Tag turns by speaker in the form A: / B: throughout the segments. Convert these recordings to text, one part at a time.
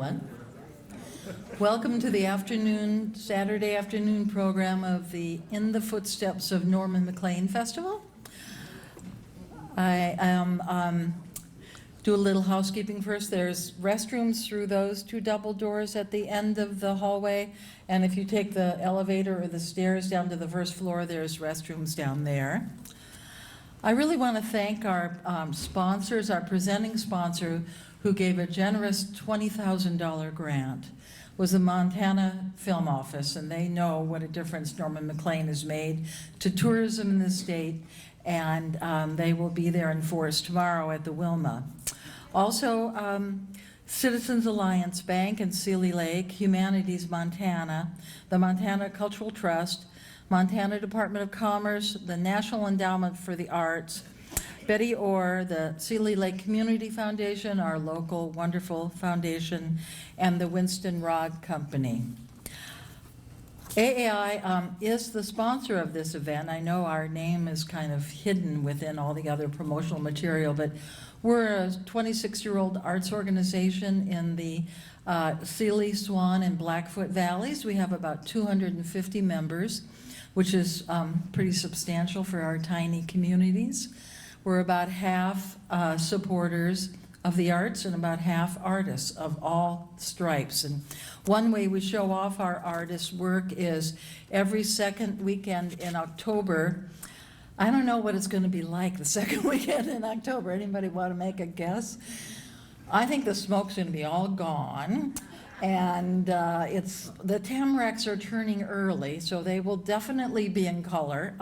A: everyone. Welcome to the Saturday afternoon program of the In the Footsteps of Norman Maclean Festival. I do a little housekeeping first. There's restrooms through those two double doors at the end of the hallway, and if you take the elevator or the stairs down to the first floor, there's restrooms down there. I really want to thank our sponsors, our presenting sponsor, who gave a generous $20,000 grant, was the Montana Film Office, and they know what a difference Norman Maclean has made to tourism in the state, and they will be there in force tomorrow at the Wilma. Also, Citizens Alliance Bank and Sealy Lake, Humanities Montana, the Montana Cultural Trust, Montana Department of Commerce, the National Endowment for the Arts, Betty Orr, the Sealy Lake Community Foundation, our local wonderful foundation, and the Winston Rod Company. AAI is the sponsor of this event. I know our name is kind of hidden within all the other promotional material, but we're a 26-year-old arts organization in the Sealy, Swan, and Blackfoot Valleys. We have about 250 members, which is pretty substantial for our tiny communities. We're about half supporters of the arts and about half artists of all stripes. And one way we show off our artists' work is every second weekend in October. I don't know what it's going to be like the second weekend in October. Anybody want to make a guess? I think the smoke's going to be all gone. And the tamaracks are turning early, so they will definitely be in color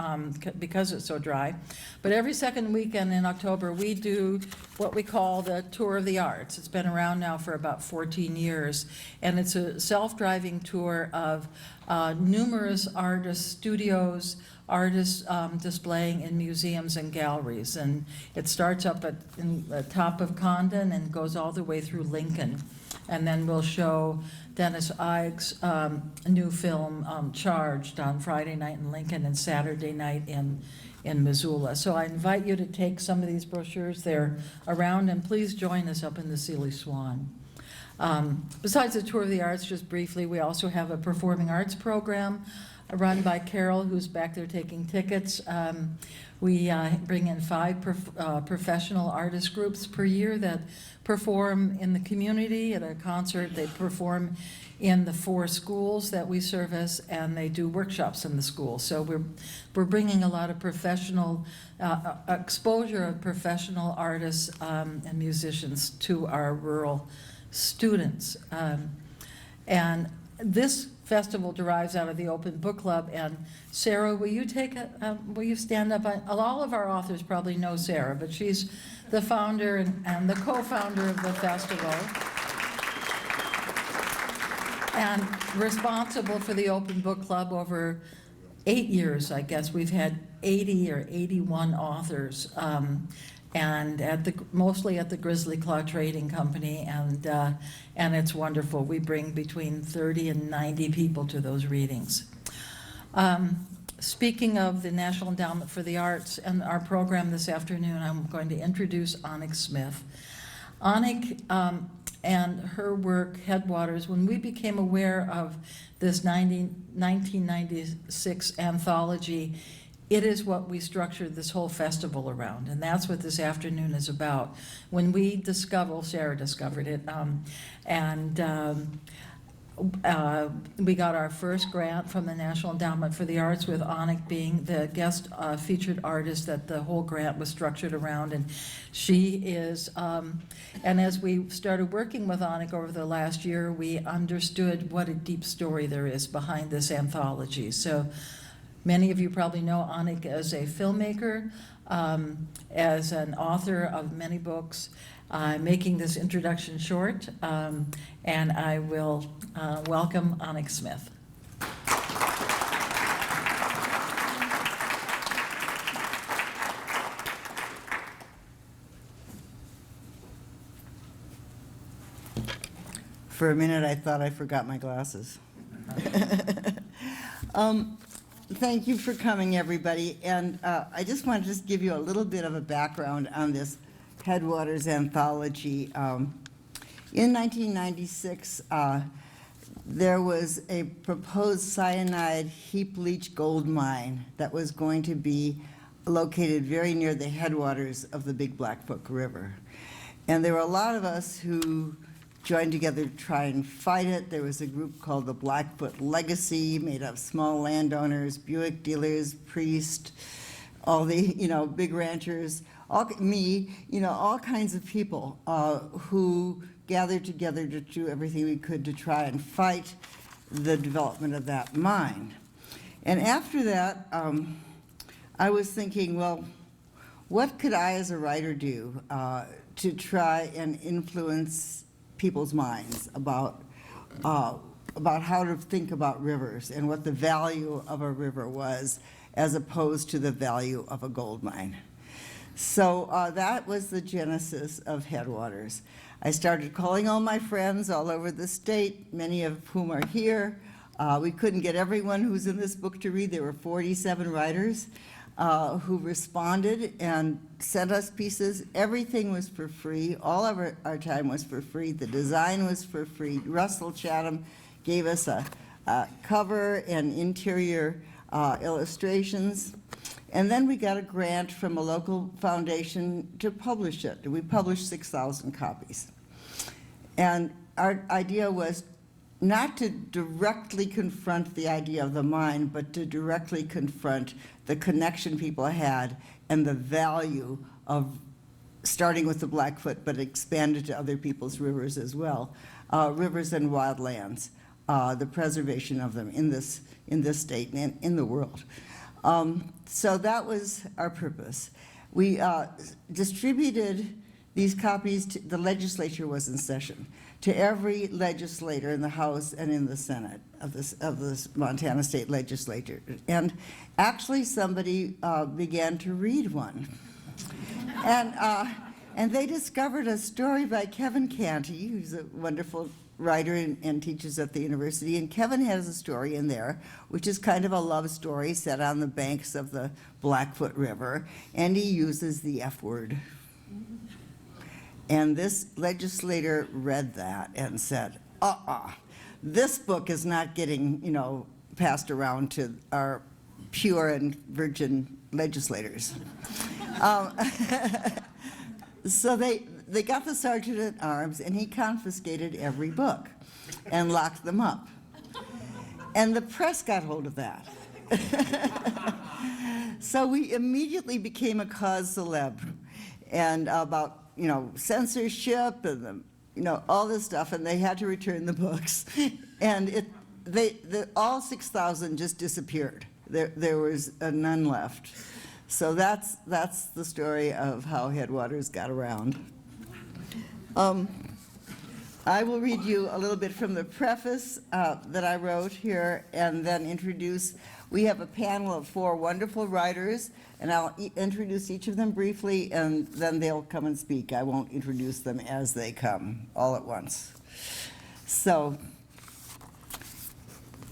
A: because it's so dry. But every second weekend in October, we do what we call the Tour of the Arts. It's been around now for about 14 years, and it's a self-driving tour of numerous artist studios, artists displaying in museums and galleries. And it starts up in the top of Condon and goes all the way through Lincoln. And then we'll show Dennis Eich's new film, Charged, on Friday night in Lincoln and Saturday night in Missoula. So I invite you to take some of these brochures. They're around, and please join us up in the Sealy Swan. Besides the Tour of the Arts, just briefly, we also have a performing arts program run by Carol, who's back there taking tickets. We bring in 5 professional artist groups per year that perform in the community at a concert. They perform in the 4 schools that we service, and they do workshops in the schools. So we're bringing a lot of professional exposure of professional artists and musicians to our rural students. And this festival derives out of the Open Book Club. And Sarah, will you stand up? All of our authors probably know Sarah, but she's the founder and the co-founder of the festival, and responsible for the Open Book Club over 8 years, I guess. We've had 80 or 81 authors, and mostly at the Grizzly Claw Trading Company, and it's wonderful. We bring between 30 and 90 people to those readings. Speaking of the National Endowment for the Arts and our program this afternoon, I'm going to introduce Annick Smith. Annick and her work, Headwaters, when we became aware of this 1996 anthology, it is what we structured this whole festival around, and that's what this afternoon is about. When we Sarah discovered it, we got our first grant from the National Endowment for the Arts, with Annick being the guest featured artist that the whole grant was structured around. And she is, and as we started working with Annick over the last year, we understood what a deep story there is behind this anthology. So many of you probably know Annick as a filmmaker, as an author of many books. I'm making this introduction short, and I will welcome Annick Smith.
B: For a minute, I thought I forgot my glasses. Thank you for coming, everybody. And I just want to give you a little bit of a background on this Headwaters anthology. In 1996, there was a proposed cyanide heap leach gold mine that was going to be located very near the headwaters of the Big Blackfoot River. And there were a lot of us who joined together to try and fight it. There was a group called the Blackfoot Legacy, made of small landowners, Buick dealers, priests, all the, big ranchers, all kinds of people who gathered together to do everything we could to try and fight the development of that mine. And after that, I was thinking, well, what could I as a writer do to try and influence people's minds about how to think about rivers and what the value of a river was as opposed to the value of a gold mine. So that was the genesis of Headwaters. I started calling all my friends all over the state, many of whom are here. We couldn't get everyone who's in this book to read. There were 47 writers who responded and sent us pieces. Everything was for free. All of our time was for free. The design was for free. Russell Chatham gave us a cover and interior illustrations. And then we got a grant from a local foundation to publish it. We published 6,000 copies. And our idea was not to directly confront the idea of the mine, but to directly confront the connection people had and the value of starting with the Blackfoot, but expanded to other people's rivers as well, rivers and wildlands, the preservation of them in this state and in the world. So that was our purpose. We distributed these copies to, the legislature was in session, to every legislator in the House and in the Senate of this Montana State Legislature. And actually somebody began to read one. And they discovered a story by Kevin Canty, who's a wonderful writer and teaches at the university. And Kevin has a story in there, which is kind of a love story set on the banks of the Blackfoot River. And he uses the F word. And this legislator read that and said, this book is not getting, passed around to our pure and virgin legislators. So they got the sergeant at arms, and he confiscated every book and locked them up. And the press got hold of that. So we immediately became a cause célèbre, and about censorship and all this stuff, and they had to return the books, and all 6,000 just disappeared. There was none left. So that's the story of how Headwaters got around. I will read you a little bit from the preface that I wrote here, and then introduce. We have a panel of 4 wonderful writers, and I'll introduce each of them briefly, and then they'll come and speak. I won't introduce them as they come all at once. So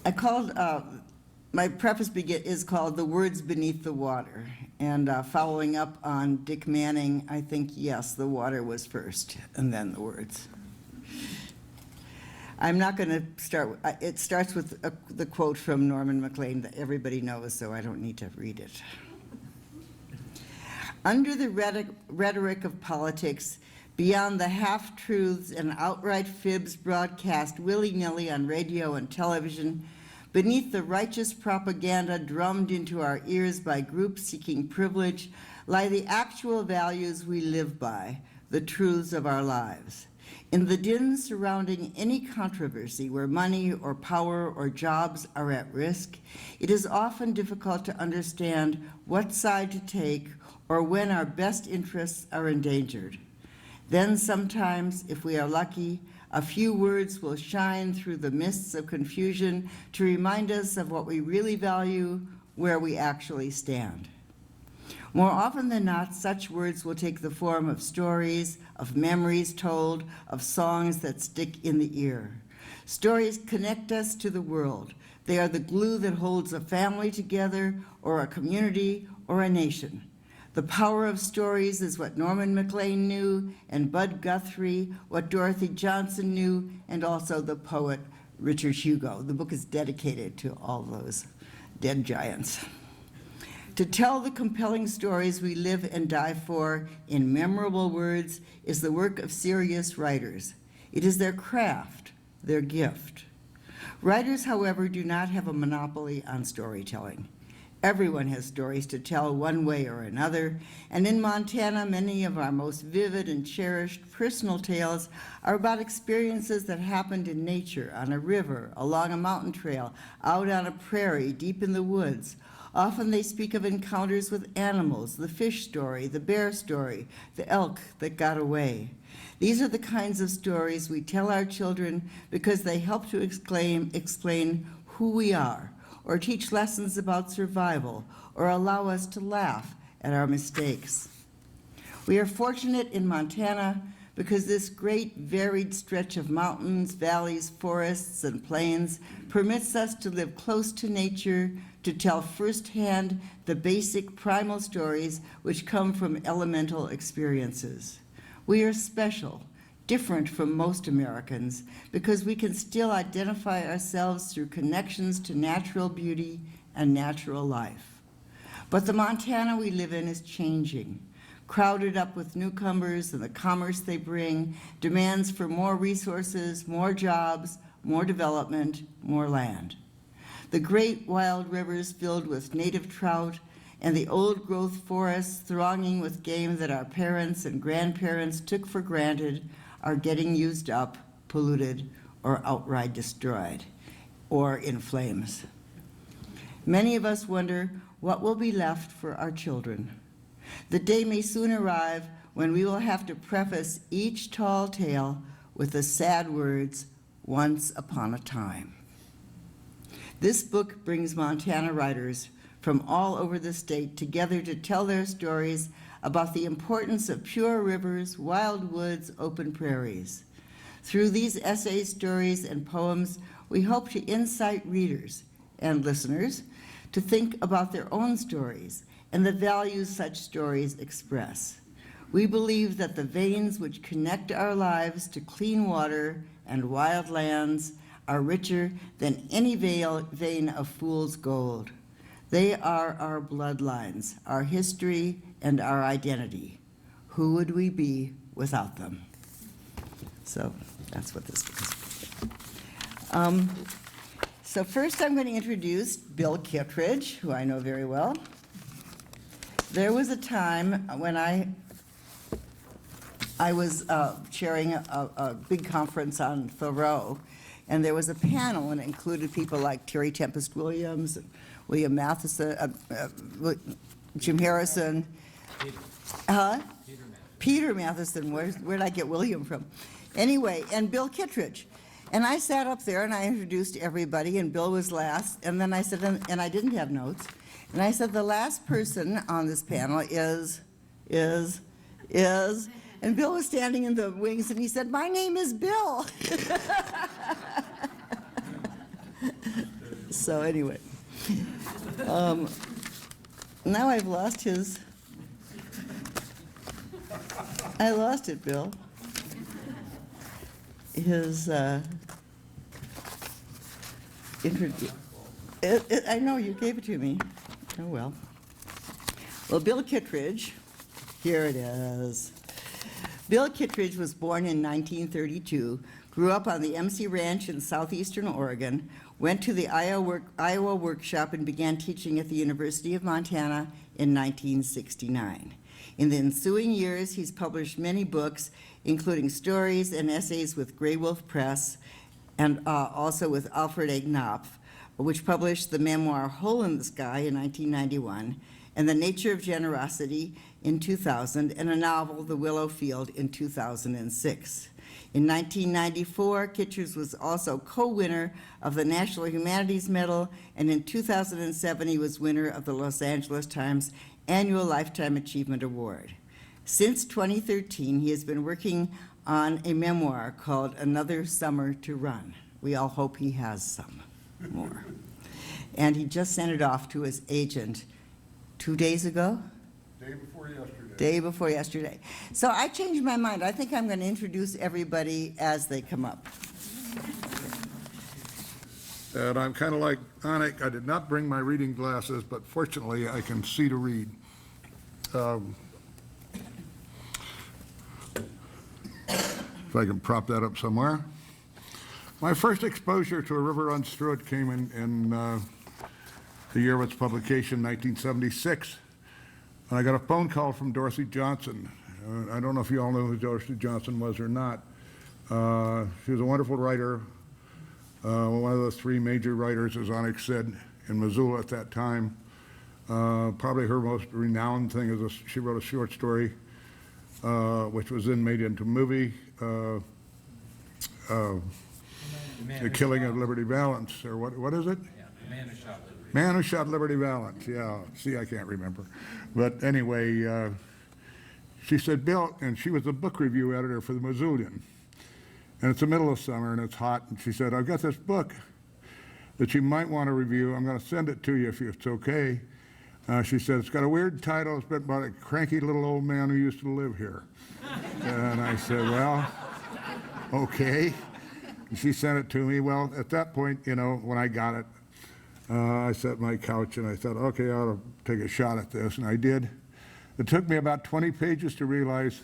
B: I called, my preface is called The Words Beneath the Water. And following up on Dick Manning, I think, yes, the water was first, and then the words. I'm not going to start, it starts with the quote from Norman Maclean that everybody knows, so I don't need to read it. Under the rhetoric of politics, beyond the half-truths and outright fibs broadcast willy-nilly on radio and television, beneath the righteous propaganda drummed into our ears by groups seeking privilege, lie the actual values we live by, the truths of our lives. In the din surrounding any controversy where money or power or jobs are at risk, it is often difficult to understand what side to take or when our best interests are endangered. Then sometimes, if we are lucky, a few words will shine through the mists of confusion to remind us of what we really value, where we actually stand. More often than not, such words will take the form of stories, of memories told, of songs that stick in the ear. Stories connect us to the world. They are the glue that holds a family together, or a community, or a nation. The power of stories is what Norman Maclean knew, and Bud Guthrie, what Dorothy Johnson knew, and also the poet Richard Hugo. The book is dedicated to all those dead giants. To tell the compelling stories we live and die for in memorable words is the work of serious writers. It is their craft, their gift. Writers, however, do not have a monopoly on storytelling. Everyone has stories to tell one way or another, and in Montana, many of our most vivid and cherished personal tales are about experiences that happened in nature, on a river, along a mountain trail, out on a prairie, deep in the woods. Often they speak of encounters with animals, the fish story, the bear story, the elk that got away. These are the kinds of stories we tell our children because they help to explain who we are, or teach lessons about survival, or allow us to laugh at our mistakes. We are fortunate in Montana because this great varied stretch of mountains, valleys, forests, and plains permits us to live close to nature, to tell firsthand the basic primal stories which come from elemental experiences. We are special, different from most Americans, because we can still identify ourselves through connections to natural beauty and natural life. But the Montana we live in is changing, crowded up with newcomers and the commerce they bring, demands for more resources, more jobs, more development, more land. The great wild rivers filled with native trout and the old-growth forests thronging with game that our parents and grandparents took for granted are getting used up, polluted, or outright destroyed, or in flames. Many of us wonder what will be left for our children. The day may soon arrive when we will have to preface each tall tale with the sad words, "Once upon a time." This book brings Montana writers from all over the state together to tell their stories about the importance of pure rivers, wild woods, open prairies. Through these essays, stories, and poems, we hope to incite readers and listeners to think about their own stories and the values such stories express. We believe that the veins which connect our lives to clean water and wild lands are richer than any vein of fool's gold. They are our bloodlines, our history, and our identity. Who would we be without them? So that's what this is. So first I'm going to introduce Bill Kittredge, who I know very well. There was a time when I was chairing a big conference on Thoreau, and there was a panel, and it included people like Terry Tempest Williams, William Matheson, Jim Harrison. Peter Matheson. Where'd I get William from? Anyway, and Bill Kittredge. And I sat up there and I introduced everybody, and Bill was last. And then I said, and I didn't have notes. And I said, the last person on this panel is, and Bill was standing in the wings, and he said, my name is Bill. So anyway, now I've lost I lost it, Bill. I know, you gave it to me. Oh, well. Well, Bill Kittredge, here it is. Bill Kittredge was born in 1932, grew up on the MC Ranch in southeastern Oregon, went to the Iowa workshop and began teaching at the University of Montana in 1969. In the ensuing years, he's published many books, including stories and essays with Grey Wolf Press, and also with Alfred A. Knopf, which published the memoir Hole in the Sky in 1991, and The Nature of Generosity in 2000, and a novel, The Willow Field, in 2006. In 1994, Kittredge was also co-winner of the National Humanities Medal, and in 2007, he was winner of the Los Angeles Times Annual Lifetime Achievement Award. Since 2013, he has been working on a memoir called Another Summer to Run. We all hope he has some more. And he just sent it off to his agent 2 days ago,
C: Day before yesterday.
B: Day before yesterday. So I changed my mind. I think I'm going to introduce everybody as they come up.
C: And I'm kind of like Anik, I did not bring my reading glasses, but fortunately I can see to read. If I can prop that up somewhere. My first exposure to A River Runs Through It came in the year of its publication, 1976. And I got a phone call from Dorothy Johnson. I don't know if you all know who Dorothy Johnson was or not. She was a wonderful writer, one of the three major writers, as Onyx said, in Missoula at that time. Probably her most renowned thing is she wrote a short story, which was then made into a movie, The Killing of Liberty Valance, or what is it?
D: Yeah, the man who shot Liberty.
C: Man Who Shot Liberty Valance, yeah. See, I can't remember. But anyway, she said, Bill, and she was the book review editor for the Missoulian. And it's the middle of summer and it's hot, and she said, I've got this book that you might want to review. I'm going to send it to you if it's okay. She said, it's got a weird title. It's been about a cranky little old man who used to live here. And I said, well, okay. And she sent it to me. Well, at that point, you know, when I got it, I sat on my couch and I thought, okay, I ought to take a shot at this, and I did. It took me about 20 pages to realize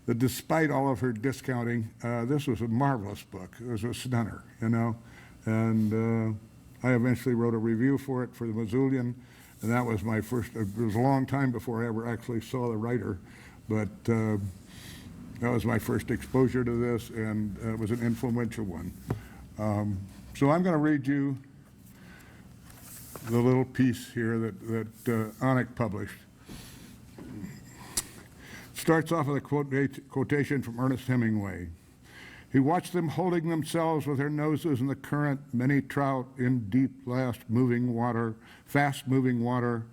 C: that despite all of her discounting, this was a marvelous book. It was a stunner, you know. And I eventually wrote a review for it for the Missoulian, and that was my first, it was a long time before I ever actually saw the writer, but that was my first exposure to this, and it was an influential one. So I'm going to read you the little piece here that Anik published. Starts off with a quotation from Ernest Hemingway. He watched them holding themselves with their noses in the current, many trout in deep, fast-moving water,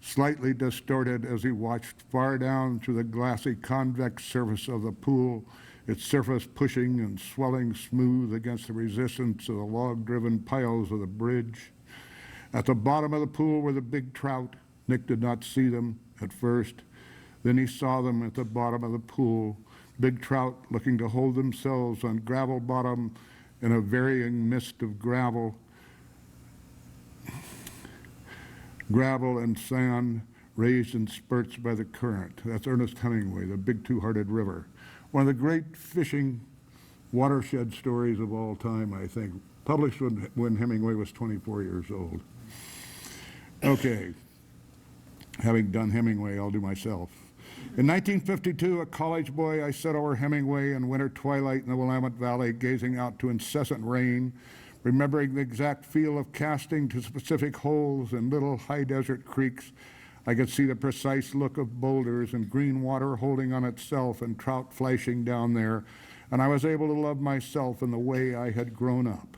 C: slightly distorted as he watched far down through the glassy convex surface of the pool, its surface pushing and swelling smooth against the resistance of the log-driven piles of the bridge. At the bottom of the pool were the big trout. Nick did not see them at first. Then he saw them at the bottom of the pool, big trout looking to hold themselves on gravel bottom in a varying mist of gravel and sand raised in spurts by the current. That's Ernest Hemingway, The Big Two-Hearted River. One of the great fishing watershed stories of all time, I think, published when Hemingway was 24 years old. Okay, having done Hemingway, I'll do myself. In 1952, a college boy, I sat over Hemingway in winter twilight in the Willamette Valley, gazing out to incessant rain, remembering the exact feel of casting to specific holes in little high desert creeks. I could see the precise look of boulders and green water holding on itself and trout flashing down there, and I was able to love myself in the way I had grown up.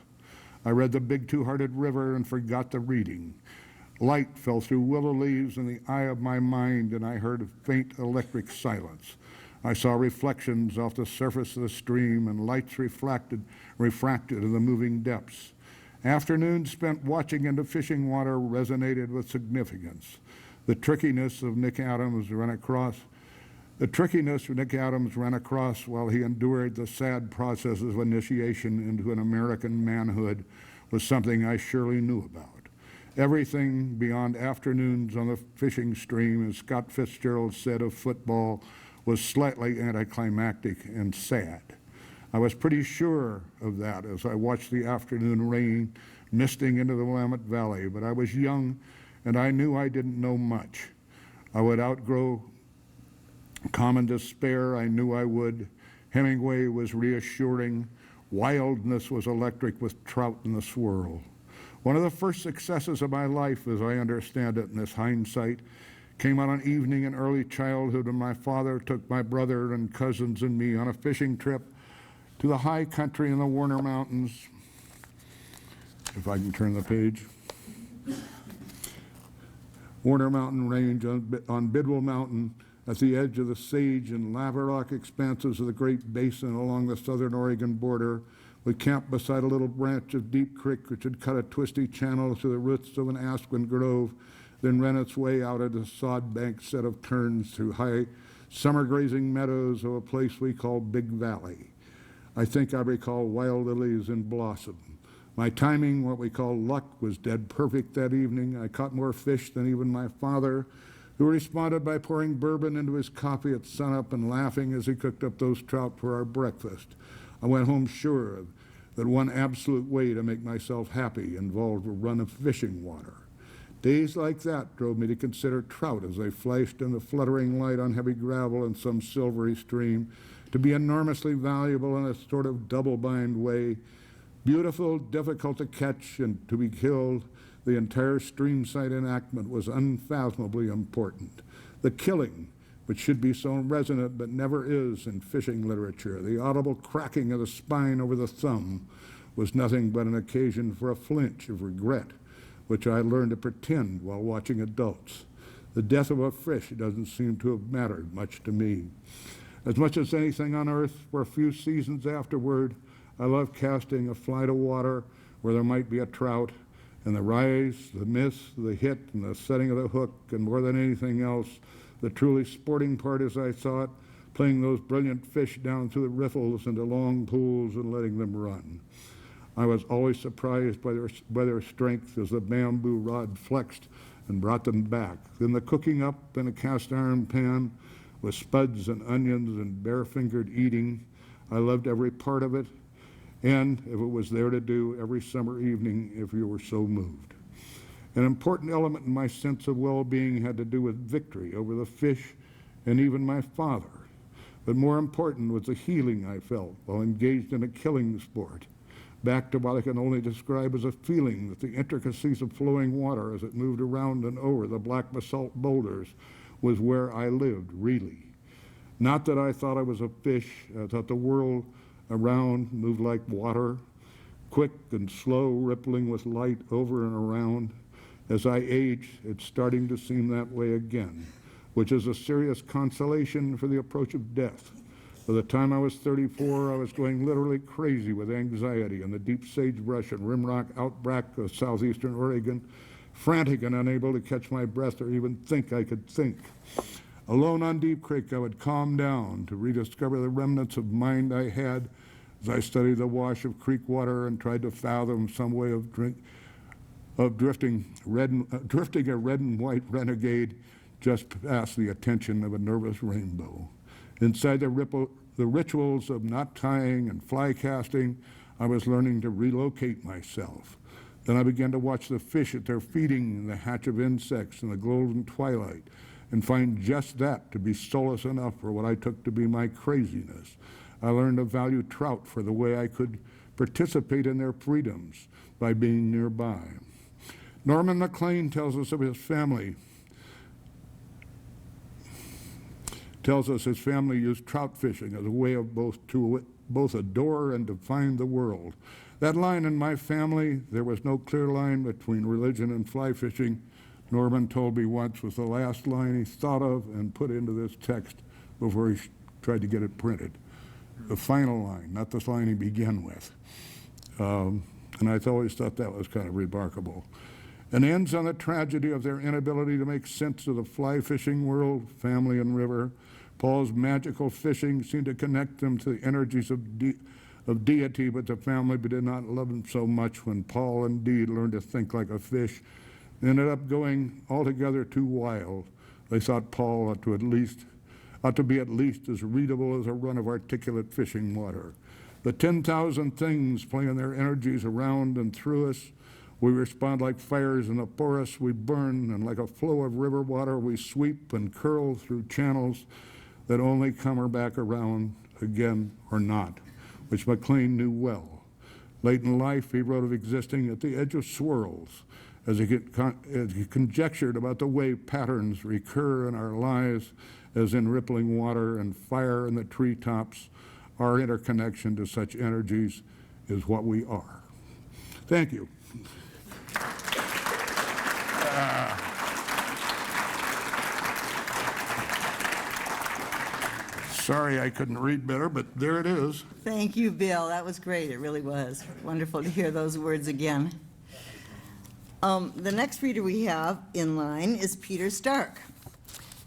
C: I read The Big Two-Hearted River and forgot the reading. Light fell through willow leaves in the eye of my mind, and I heard a faint electric silence. I saw reflections off the surface of the stream and lights refracted in the moving depths. Afternoons spent watching into fishing water resonated with significance. The trickiness Nick Adams ran across while he endured the sad processes of initiation into an American manhood was something I surely knew about. Everything beyond afternoons on the fishing stream, as Scott Fitzgerald said of football, was slightly anticlimactic and sad. I was pretty sure of that as I watched the afternoon rain misting into the Willamette Valley, but I was young and I knew I didn't know much. I would outgrow common despair, I knew I would. Hemingway was reassuring. Wildness was electric with trout in the swirl. One of the first successes of my life, as I understand it in this hindsight, came on an evening in early childhood when my father took my brother and cousins and me on a fishing trip to the high country in the Warner Mountains. If I can turn the page. Warner Mountain Range on Bidwell Mountain at the edge of the sage and lava rock expanses of the Great Basin along the southern Oregon border. We camped beside a little branch of Deep Creek which had cut a twisty channel through the roots of an aspen grove then ran its way out of the sod-banked set of turns through high summer grazing meadows of a place we call Big Valley. I think I recall wild lilies in blossom. My timing, what we call luck, was dead perfect that evening. I caught more fish than even my father, who responded by pouring bourbon into his coffee at sunup and laughing as he cooked up those trout for our breakfast. I went home sure that one absolute way to make myself happy involved a run of fishing water. Days like that drove me to consider trout as they flashed in the fluttering light on heavy gravel in some silvery stream to be enormously valuable in a sort of double-bind way. Beautiful, difficult to catch, and to be killed, the entire streamside enactment was unfathomably important. The killing, which should be so resonant but never is in fishing literature, the audible cracking of the spine over the thumb, was nothing but an occasion for a flinch of regret, which I learned to pretend while watching adults. The death of a fish doesn't seem to have mattered much to me. As much as anything on earth, for a few seasons afterward, I loved casting a fly to water where there might be a trout, and the rise, the miss, the hit, and the setting of the hook, and more than anything else, the truly sporting part as I saw it, playing those brilliant fish down through the riffles into long pools and letting them run. I was always surprised by their strength as the bamboo rod flexed and brought them back. Then the cooking up in a cast iron pan with spuds and onions and bare-fingered eating. I loved every part of it, and if it was there to do, every summer evening if you were so moved. An important element in my sense of well-being had to do with victory over the fish and even my father. But more important was the healing I felt while engaged in a killing sport, back to what I can only describe as a feeling that the intricacies of flowing water as it moved around and over the black basalt boulders was where I lived, really. Not that I thought I was a fish. I thought the world around moved like water, quick and slow, rippling with light over and around. As I age, it's starting to seem that way again, which is a serious consolation for the approach of death. By the time I was 34, I was going literally crazy with anxiety in the deep sagebrush and rimrock outback of southeastern Oregon, frantic and unable to catch my breath or even think I could think. Alone on Deep Creek, I would calm down to rediscover the remnants of mind I had as I studied the wash of creek water and tried to fathom some way of drifting a red and white renegade just past the attention of a nervous rainbow. Inside the rituals of knot tying and fly casting, I was learning to relocate myself. Then I began to watch the fish at their feeding in the hatch of insects in the golden twilight and find just that to be solace enough for what I took to be my craziness. I learned to value trout for the way I could participate in their freedoms by being nearby. Norman Maclean tells us his family used trout fishing as a way of both adore and define the world. That line in my family, there was no clear line between religion and fly fishing, Norman told me once was the last line he thought of and put into this text before he tried to get it printed. The final line, not the line he began with. And I always thought that was kind of remarkable. And ends on the tragedy of their inability to make sense of the fly fishing world, family and river. Paul's magical fishing seemed to connect them to the energies of deity, but the family did not love him so much when Paul indeed learned to think like a fish. Ended up going altogether too wild. They thought Paul ought to be at least as readable as a run of articulate fishing water. The 10,000 things playing their energies around and through us. We respond like fires in the forest, we burn, and like a flow of river water, we sweep and curl through channels that only come back around again or not, which Maclean knew well. Late in life, he wrote of existing at the edge of swirls, as he conjectured about the way patterns recur in our lives as in rippling water and fire in the treetops. Our interconnection to such energies is what we are. Thank you. Sorry I couldn't read better, but there it is.
B: Thank you, Bill. That was great. It really was wonderful to hear those words again. The next reader we have in line is Peter Stark.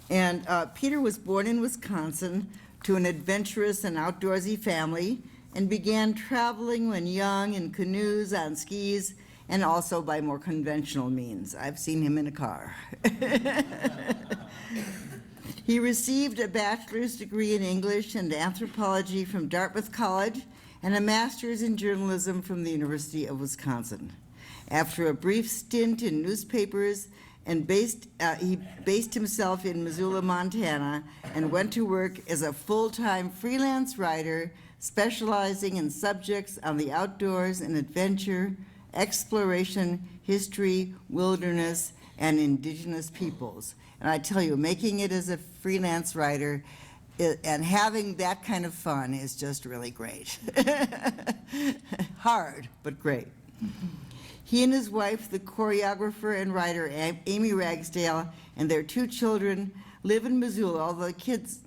B: And Peter was born in Wisconsin to an adventurous and outdoorsy family and began traveling when young in canoes, on skis, and also by more conventional means. I've seen him in a car. He received a bachelor's degree in English and anthropology from Dartmouth College and a master's in journalism from the University of Wisconsin. After a brief stint in newspapers, and he based himself in Missoula, Montana, and went to work as a full-time freelance writer specializing in subjects on the outdoors and adventure, exploration, history, wilderness, and indigenous peoples. And I tell you, making it as a freelance writer and having that kind of fun is just really great. Hard, but great. He and his wife, the choreographer and writer Amy Ragsdale, and their 2 children live in Missoula, although the kids,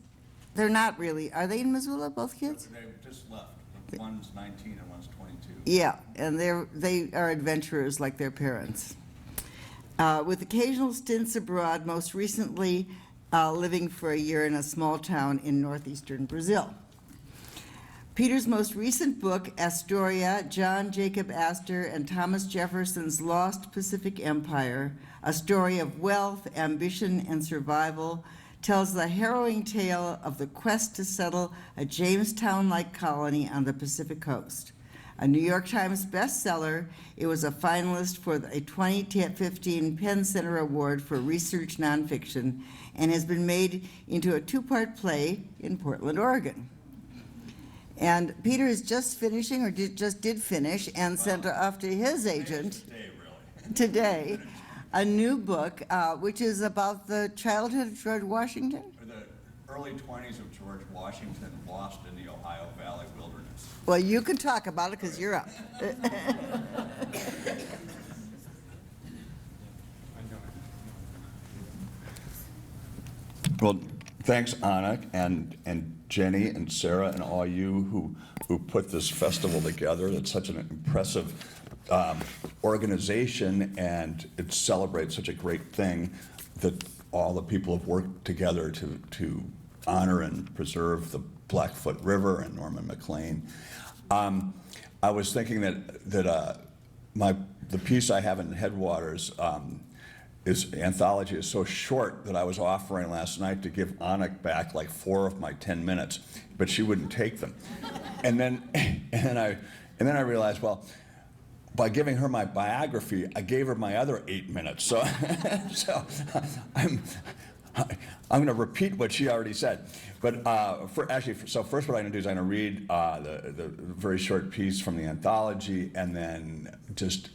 B: they're not really. Are they in Missoula, both kids?
D: They just left. One's 19 and one's 22.
B: Yeah, and they are adventurers like their parents. With occasional stints abroad, most recently living for a year in a small town in northeastern Brazil. Peter's most recent book, Astoria, John Jacob Astor and Thomas Jefferson's Lost Pacific Empire, a story of wealth, ambition, and survival, tells the harrowing tale of the quest to settle a Jamestown-like colony on the Pacific coast. A New York Times bestseller, it was a finalist for a 2015 Penn Center Award for Research Nonfiction and has been made into a 2-part play in Portland, Oregon. And Peter is just finishing, or just did finish, and sent off to his agent today a new book, which is about the childhood of George Washington.
D: Or the early 20s of George Washington lost in the Ohio Valley wilderness.
B: Well, you can talk about it because you're up.
D: Well, thanks, Anna, and Jenny and Sarah and all you who put this festival together. It's such an impressive organization, and it celebrates such a great thing that all the people have worked together to honor and preserve the Blackfoot River and Norman Maclean. I was thinking that the piece I have in Headwaters anthology is so short that I was offering last night to give Anna back like 4 of my 10 minutes, but she wouldn't take them. And then I realized, well, by giving her my biography, I gave her my other 8 minutes. So, I'm going to repeat what she already said. But so first what I'm going to do is I'm going to read the very short piece from the anthology, and then just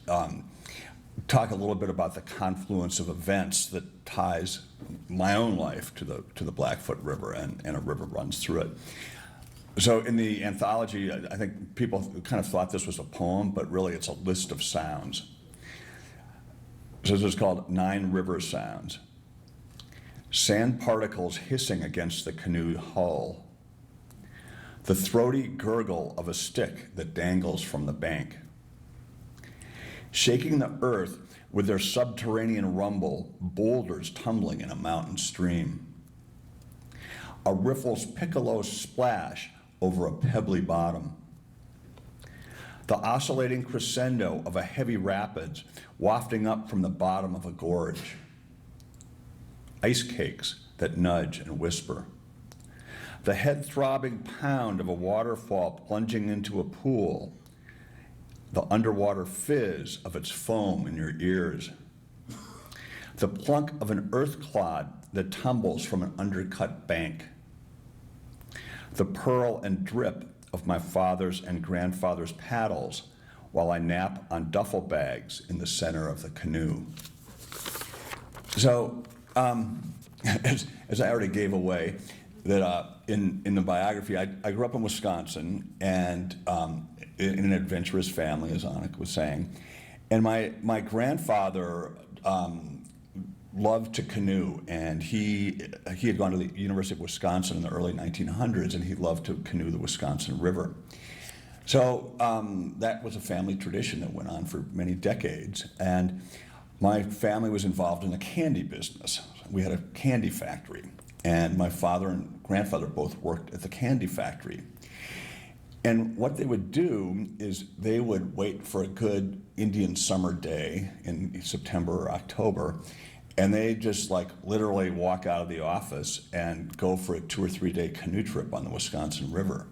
D: talk a little bit about the confluence of events that ties my own life to the Blackfoot River, and a river runs through it. So in the anthology, I think people kind of thought this was a poem, but really it's a list of sounds. So this is called 9 River Sounds. Sand particles hissing against the canoe hull. The throaty gurgle of a stick that dangles from the bank. Shaking the earth with their subterranean rumble, boulders tumbling in a mountain stream. A riffle's piccolo splash over a pebbly bottom. The oscillating crescendo of a heavy rapids wafting up from the bottom of a gorge. Ice cakes that nudge and whisper. The head-throbbing pound of a waterfall plunging into a pool. The underwater fizz of its foam in your ears. The plunk of an earth clod that tumbles from an undercut bank. The purl and drip of my father's and grandfather's paddles while I nap on duffel bags in the center of the canoe. So, as I already gave away, that in the biography, I grew up in Wisconsin, and in an adventurous family, as Annik was saying. And my grandfather loved to canoe, and he had gone to the University of Wisconsin in the early 1900s, and he loved to canoe the Wisconsin River. So that was a family tradition that went on for many decades. And my family was involved in the candy business. We had a candy factory, and my father and grandfather both worked at the candy factory. And what they would do is they would wait for a good Indian summer day in September or October, and they just like literally walk out of the office and go for a 2 or 3 day canoe trip on the Wisconsin River.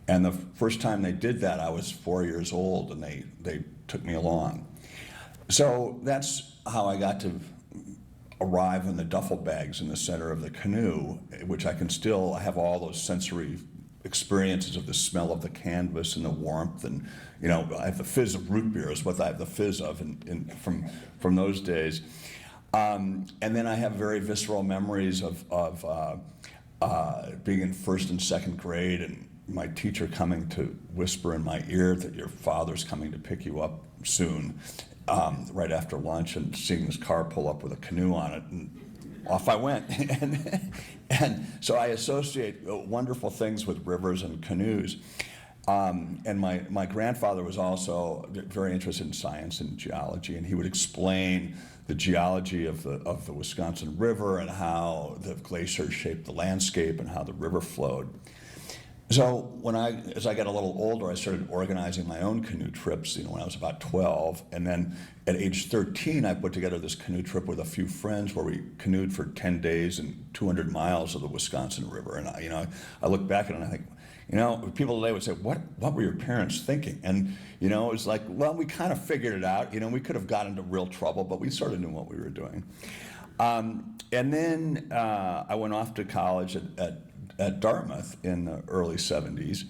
D: And the first time they did that, I was 4 years old, and they took me along. So that's how I got to arrive in the duffel bags in the center of the canoe, which I have all those sensory experiences of the smell of the canvas and the warmth, and I have the fizz of root beer is what I have the fizz of from those days. And then I have very visceral memories of being in first and second grade, and my teacher coming to whisper in my ear that your father's coming to pick you up soon, right after lunch, and seeing this car pull up with a canoe on it, and off I went. and so I associate wonderful things with rivers and canoes. And my grandfather was also very interested in science and geology, and he would explain the geology of the Wisconsin River and how the glaciers shaped the landscape and how the river flowed. So as I got a little older, I started organizing my own canoe trips, when I was about 12. And then at age 13, I put together this canoe trip with a few friends where we canoed for 10 days and 200 miles of the Wisconsin River. And I look back at it and I think, people today would say, what were your parents thinking? And, it was like, well, we kind of figured it out. We could have gotten into real trouble, but we sort of knew what we were doing. And then I went off to college at Dartmouth in the early 70s.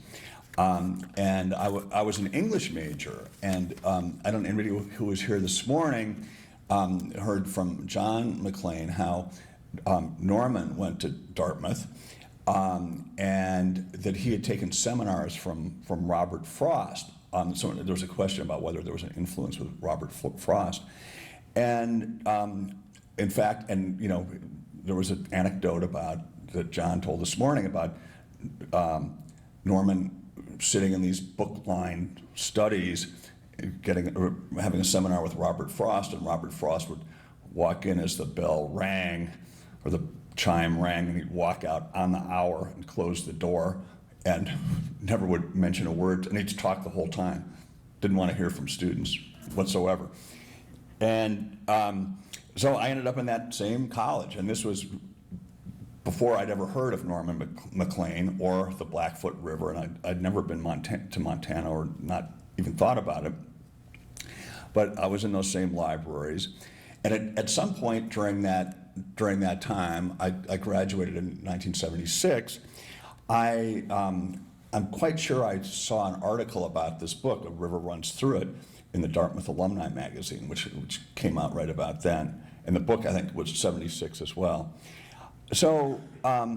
D: And I was an English major. And I don't know, anybody who was here this morning heard from John Maclean how Norman went to Dartmouth, and that he had taken seminars from Robert Frost. So there was a question about whether there was an influence with Robert Frost. And in fact, there was an anecdote that John told this morning about Norman sitting in these book-lined studies, having a seminar with Robert Frost, and Robert Frost would walk in as the bell rang, or the chime rang, and he'd walk out on the hour and close the door, and never would mention a word, and he'd talk the whole time. Didn't want to hear from students whatsoever. And so I ended up in that same college, and this was before I'd ever heard of Norman Maclean or the Blackfoot River, and I'd never been to Montana or not even thought about it. But I was in those same libraries. And at some point during that time, I graduated in 1976. I'm quite sure I saw an article about this book, A River Runs Through It, in the Dartmouth Alumni Magazine, which came out right about then. And the book, I think, was 76 as well. So, but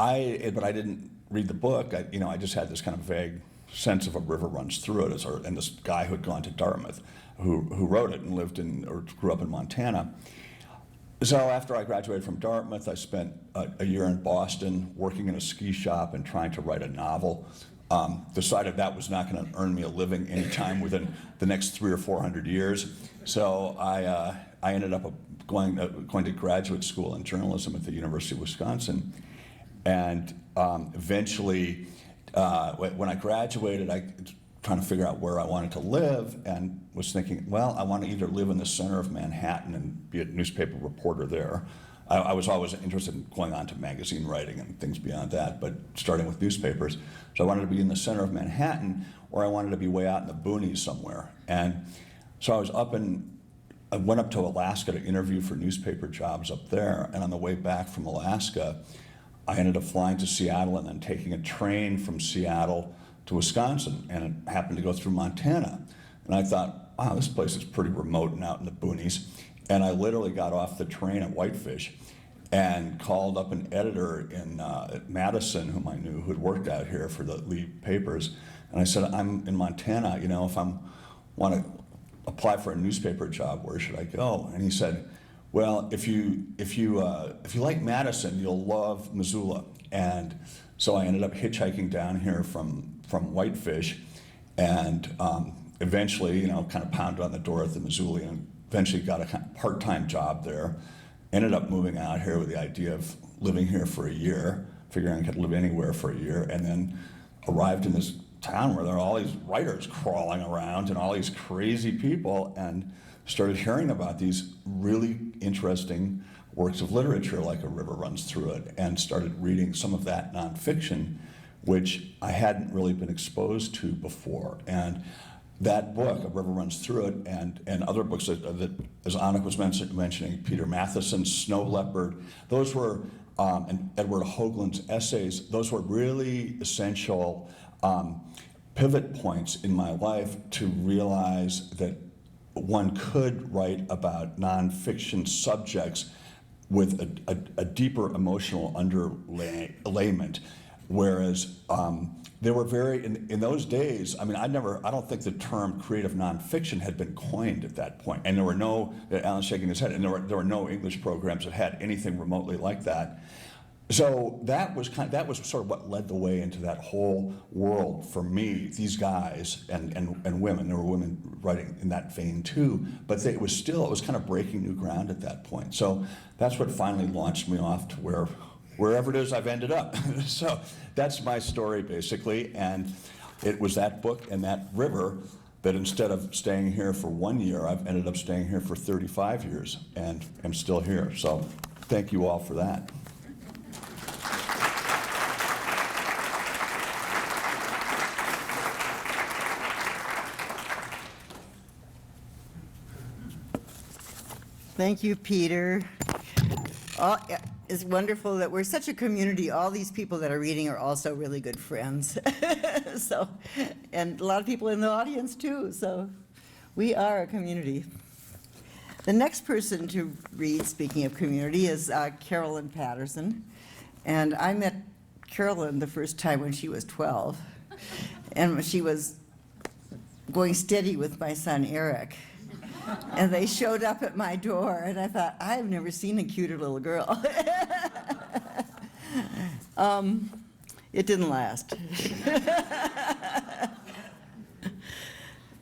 D: I didn't read the book. I just had this kind of vague sense of a river runs through it, and this guy who had gone to Dartmouth, who wrote it and grew up in Montana. So after I graduated from Dartmouth, I spent a year in Boston working in a ski shop and trying to write a novel. Decided that was not going to earn me a living anytime within the next 300 or 400 years. So I ended up going to graduate school in journalism at the University of Wisconsin. And eventually, when I graduated, I was trying to figure out where I wanted to live, and was thinking, well, I want to either live in the center of Manhattan and be a newspaper reporter there. I was always interested in going on to magazine writing and things beyond that, but starting with newspapers. So I wanted to be in the center of Manhattan, or I wanted to be way out in the boonies somewhere. And so I went up to Alaska to interview for newspaper jobs up there, and on the way back from Alaska, I ended up flying to Seattle and then taking a train from Seattle to Wisconsin, and it happened to go through Montana. And I thought, wow, this place is pretty remote and out in the boonies. And I literally got off the train at Whitefish and called up an editor at Madison, whom I knew, who had worked out here for the lead papers. And I said, I'm in Montana, if I want to apply for a newspaper job, where should I go? And he said, well, if you like Madison, you'll love Missoula. And so I ended up hitchhiking down here from Whitefish, and eventually, kind of pounded on the door at the Missoulian eventually got a part-time job there, ended up moving out here with the idea of living here for a year, figuring I could live anywhere for a year, and then arrived in this town where there are all these writers crawling around and all these crazy people, and started hearing about these really interesting works of literature like A River Runs Through It, and started reading some of that nonfiction, which I hadn't really been exposed to before. And that book, A River Runs Through It, and other books that as Annik was mentioning, Peter Matheson's Snow Leopard, those were, and Edward Hoagland's essays, those were really essential pivot points in my life to realize that one could write about nonfiction subjects with a deeper emotional underlayment, whereas they were very, in those days, I mean, I don't think the term creative nonfiction had been coined at that point, and there were no, Alan's shaking his head, and there were no English programs that had anything remotely like that. So that was sort of what led the way into that whole world for me. These guys and women, there were women writing in that vein too, but it was kind of breaking new ground at that point. So that's what finally launched me off to wherever it is I've ended up. So that's my story basically, and it was that book and that river that instead of staying here for 1 year, I've ended up staying here for 35 years and am still here. So thank you all for that.
B: Thank you, Peter. It's wonderful that we're such a community. All these people that are reading are also really good friends. So, and a lot of people in the audience too. So we are a community. The next person to read, speaking of community, is Carolyn Patterson. And I met Carolyn the first time when she was 12. And she was going steady with my son, Eric. And they showed up at my door, and I thought, I've never seen a cuter little girl. It didn't last.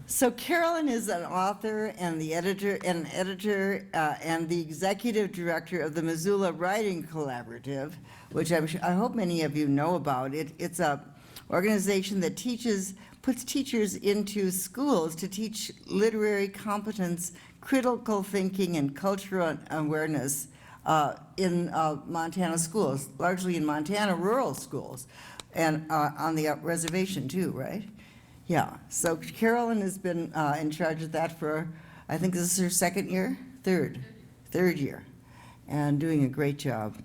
B: So Carolyn is an author and the editor and the executive director of the Missoula Writing Collaborative, which I hope many of you know about. It's a organization that puts teachers into schools to teach literary competence, critical thinking, and cultural awareness in Montana schools, largely in Montana rural schools, and on the reservation too, right? Yeah, so Carolyn has been in charge of that for, I think this is her second year? Third year, and doing a great job.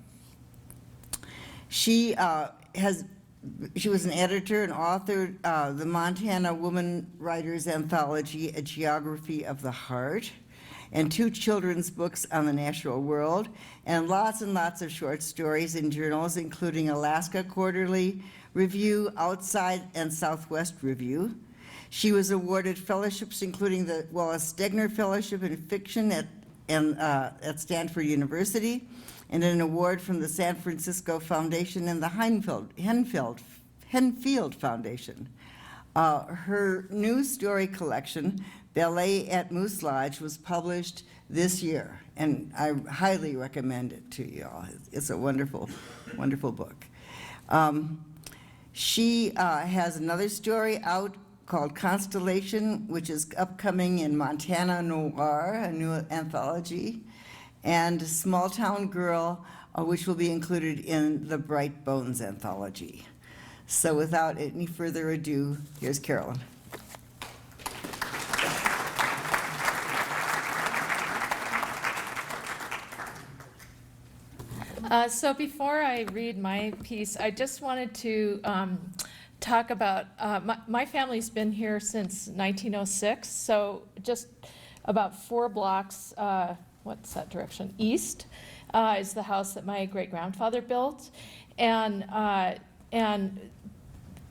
B: She was an editor and author of the Montana Woman Writers Anthology, A Geography of the Heart, and 2 children's books on the natural world, and lots of short stories in journals, including Alaska Quarterly Review, Outside, and Southwest Review. She was awarded fellowships, including the Wallace Stegner Fellowship in Fiction at Stanford University, and an award from the San Francisco Foundation and the Henfield Foundation. Her new story collection, Ballet at Moose Lodge, was published this year, and I highly recommend it to you all. It's a wonderful, wonderful book. She has another story out called Constellation, which is upcoming in Montana Noir, a new anthology, and Small Town Girl, which will be included in the Bright Bones anthology. So without any further ado, here's Carolyn.
E: So before I read my piece, I just wanted to talk about, my family's been here since 1906, so just about 4 blocks, what's that direction, east, is the house that my great-grandfather built. And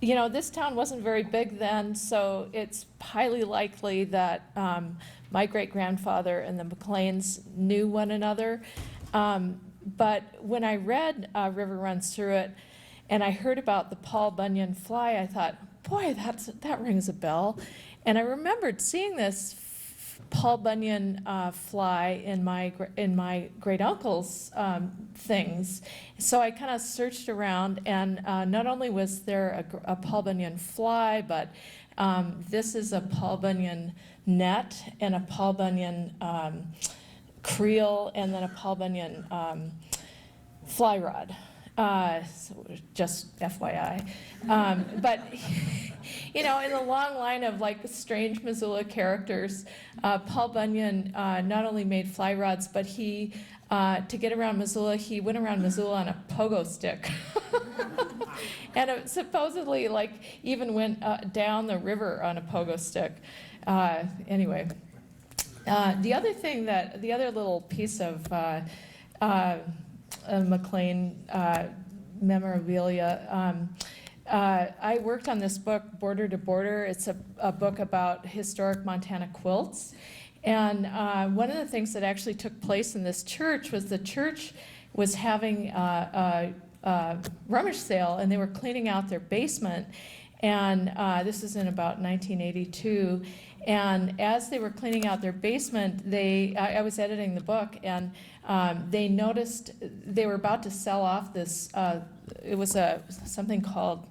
E: you know, this town wasn't very big then, so it's highly likely that my great-grandfather and the Macleans knew one another. But when I read River Runs Through It, and I heard about the Paul Bunyan fly, I thought, boy, that rings a bell. And I remembered seeing this Paul Bunyan fly in my great uncle's things. So I kind of searched around, and not only was there a Paul Bunyan fly, but this is a Paul Bunyan net and a Paul Bunyan creel, and then a Paul Bunyan fly rod. So just FYI. But, you know, in the long line of like strange Missoula characters, Paul Bunyan not only made fly rods, but he, to get around Missoula, he went around Missoula on a pogo stick. And it supposedly like even went down the river on a pogo stick. Anyway, the other little piece of Maclean memorabilia. I worked on this book, Border to Border. It's a book about historic Montana quilts. And one of the things that actually took place in this church was the church was having a rummage sale, and they were cleaning out their basement. And this is in about 1982. And as they were cleaning out their basement, I was editing the book, and they noticed they were about to sell off this, it was something called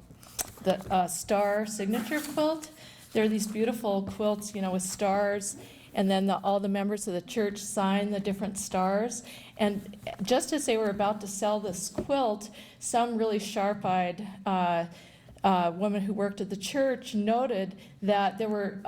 E: the Star Signature Quilt. There are these beautiful quilts, you know, with stars, and then all the members of the church sign the different stars. And just as they were about to sell this quilt, some really sharp-eyed woman who worked at the church noted that there were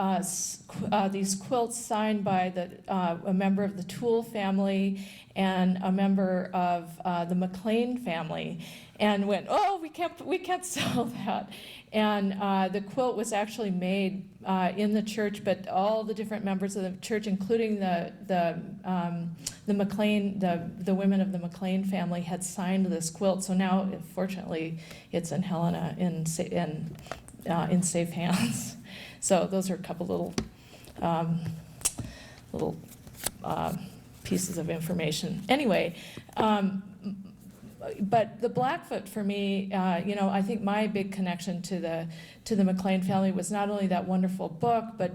E: these quilts signed by a member of the Toole family and a member of the Maclean family, and went, "Oh, we can't sell that." And the quilt was actually made in the church, but all the different members of the church, including the Maclean, the women of the Maclean family, had signed this quilt. So now, fortunately, it's in Helena in safe hands. So those are a couple little pieces of information. Anyway. But the Blackfoot for me, you know, I think my big connection to the Maclean family was not only that wonderful book, but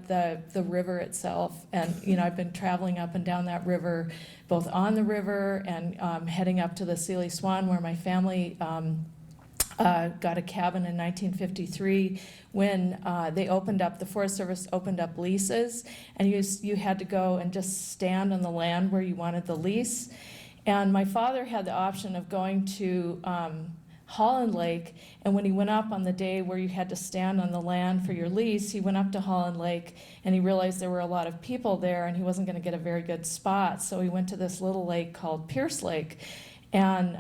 E: the river itself. And you know, I've been traveling up and down that river, both on the river and heading up to the Sealy Swan, where my family got a cabin in 1953 when the Forest Service opened up leases, and you had to go and just stand on the land where you wanted the lease. And my father had the option of going to Holland Lake, and when he went up on the day where you had to stand on the land for your lease, he went up to Holland Lake, and he realized there were a lot of people there, and he wasn't going to get a very good spot, so he went to this little lake called Pierce Lake. And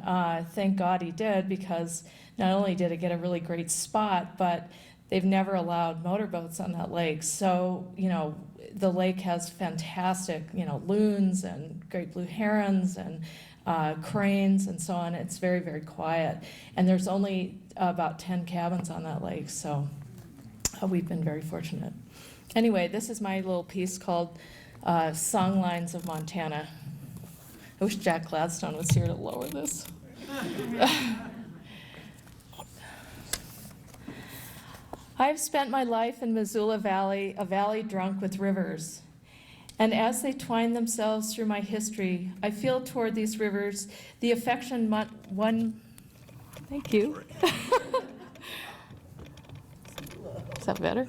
E: thank God he did, because not only did it get a really great spot, but they've never allowed motorboats on that lake. So, you know, the lake has fantastic, you know, loons and great blue herons and cranes and so on. It's very, very quiet. And there's only about 10 cabins on that lake, so we've been very fortunate. Anyway, this is my little piece called Songlines of Montana. I wish Jack Gladstone was here to lower this. I've spent my life in Missoula Valley, a valley drunk with rivers. And as they twine themselves through my history, I feel toward these rivers the affection thank you. Is that better?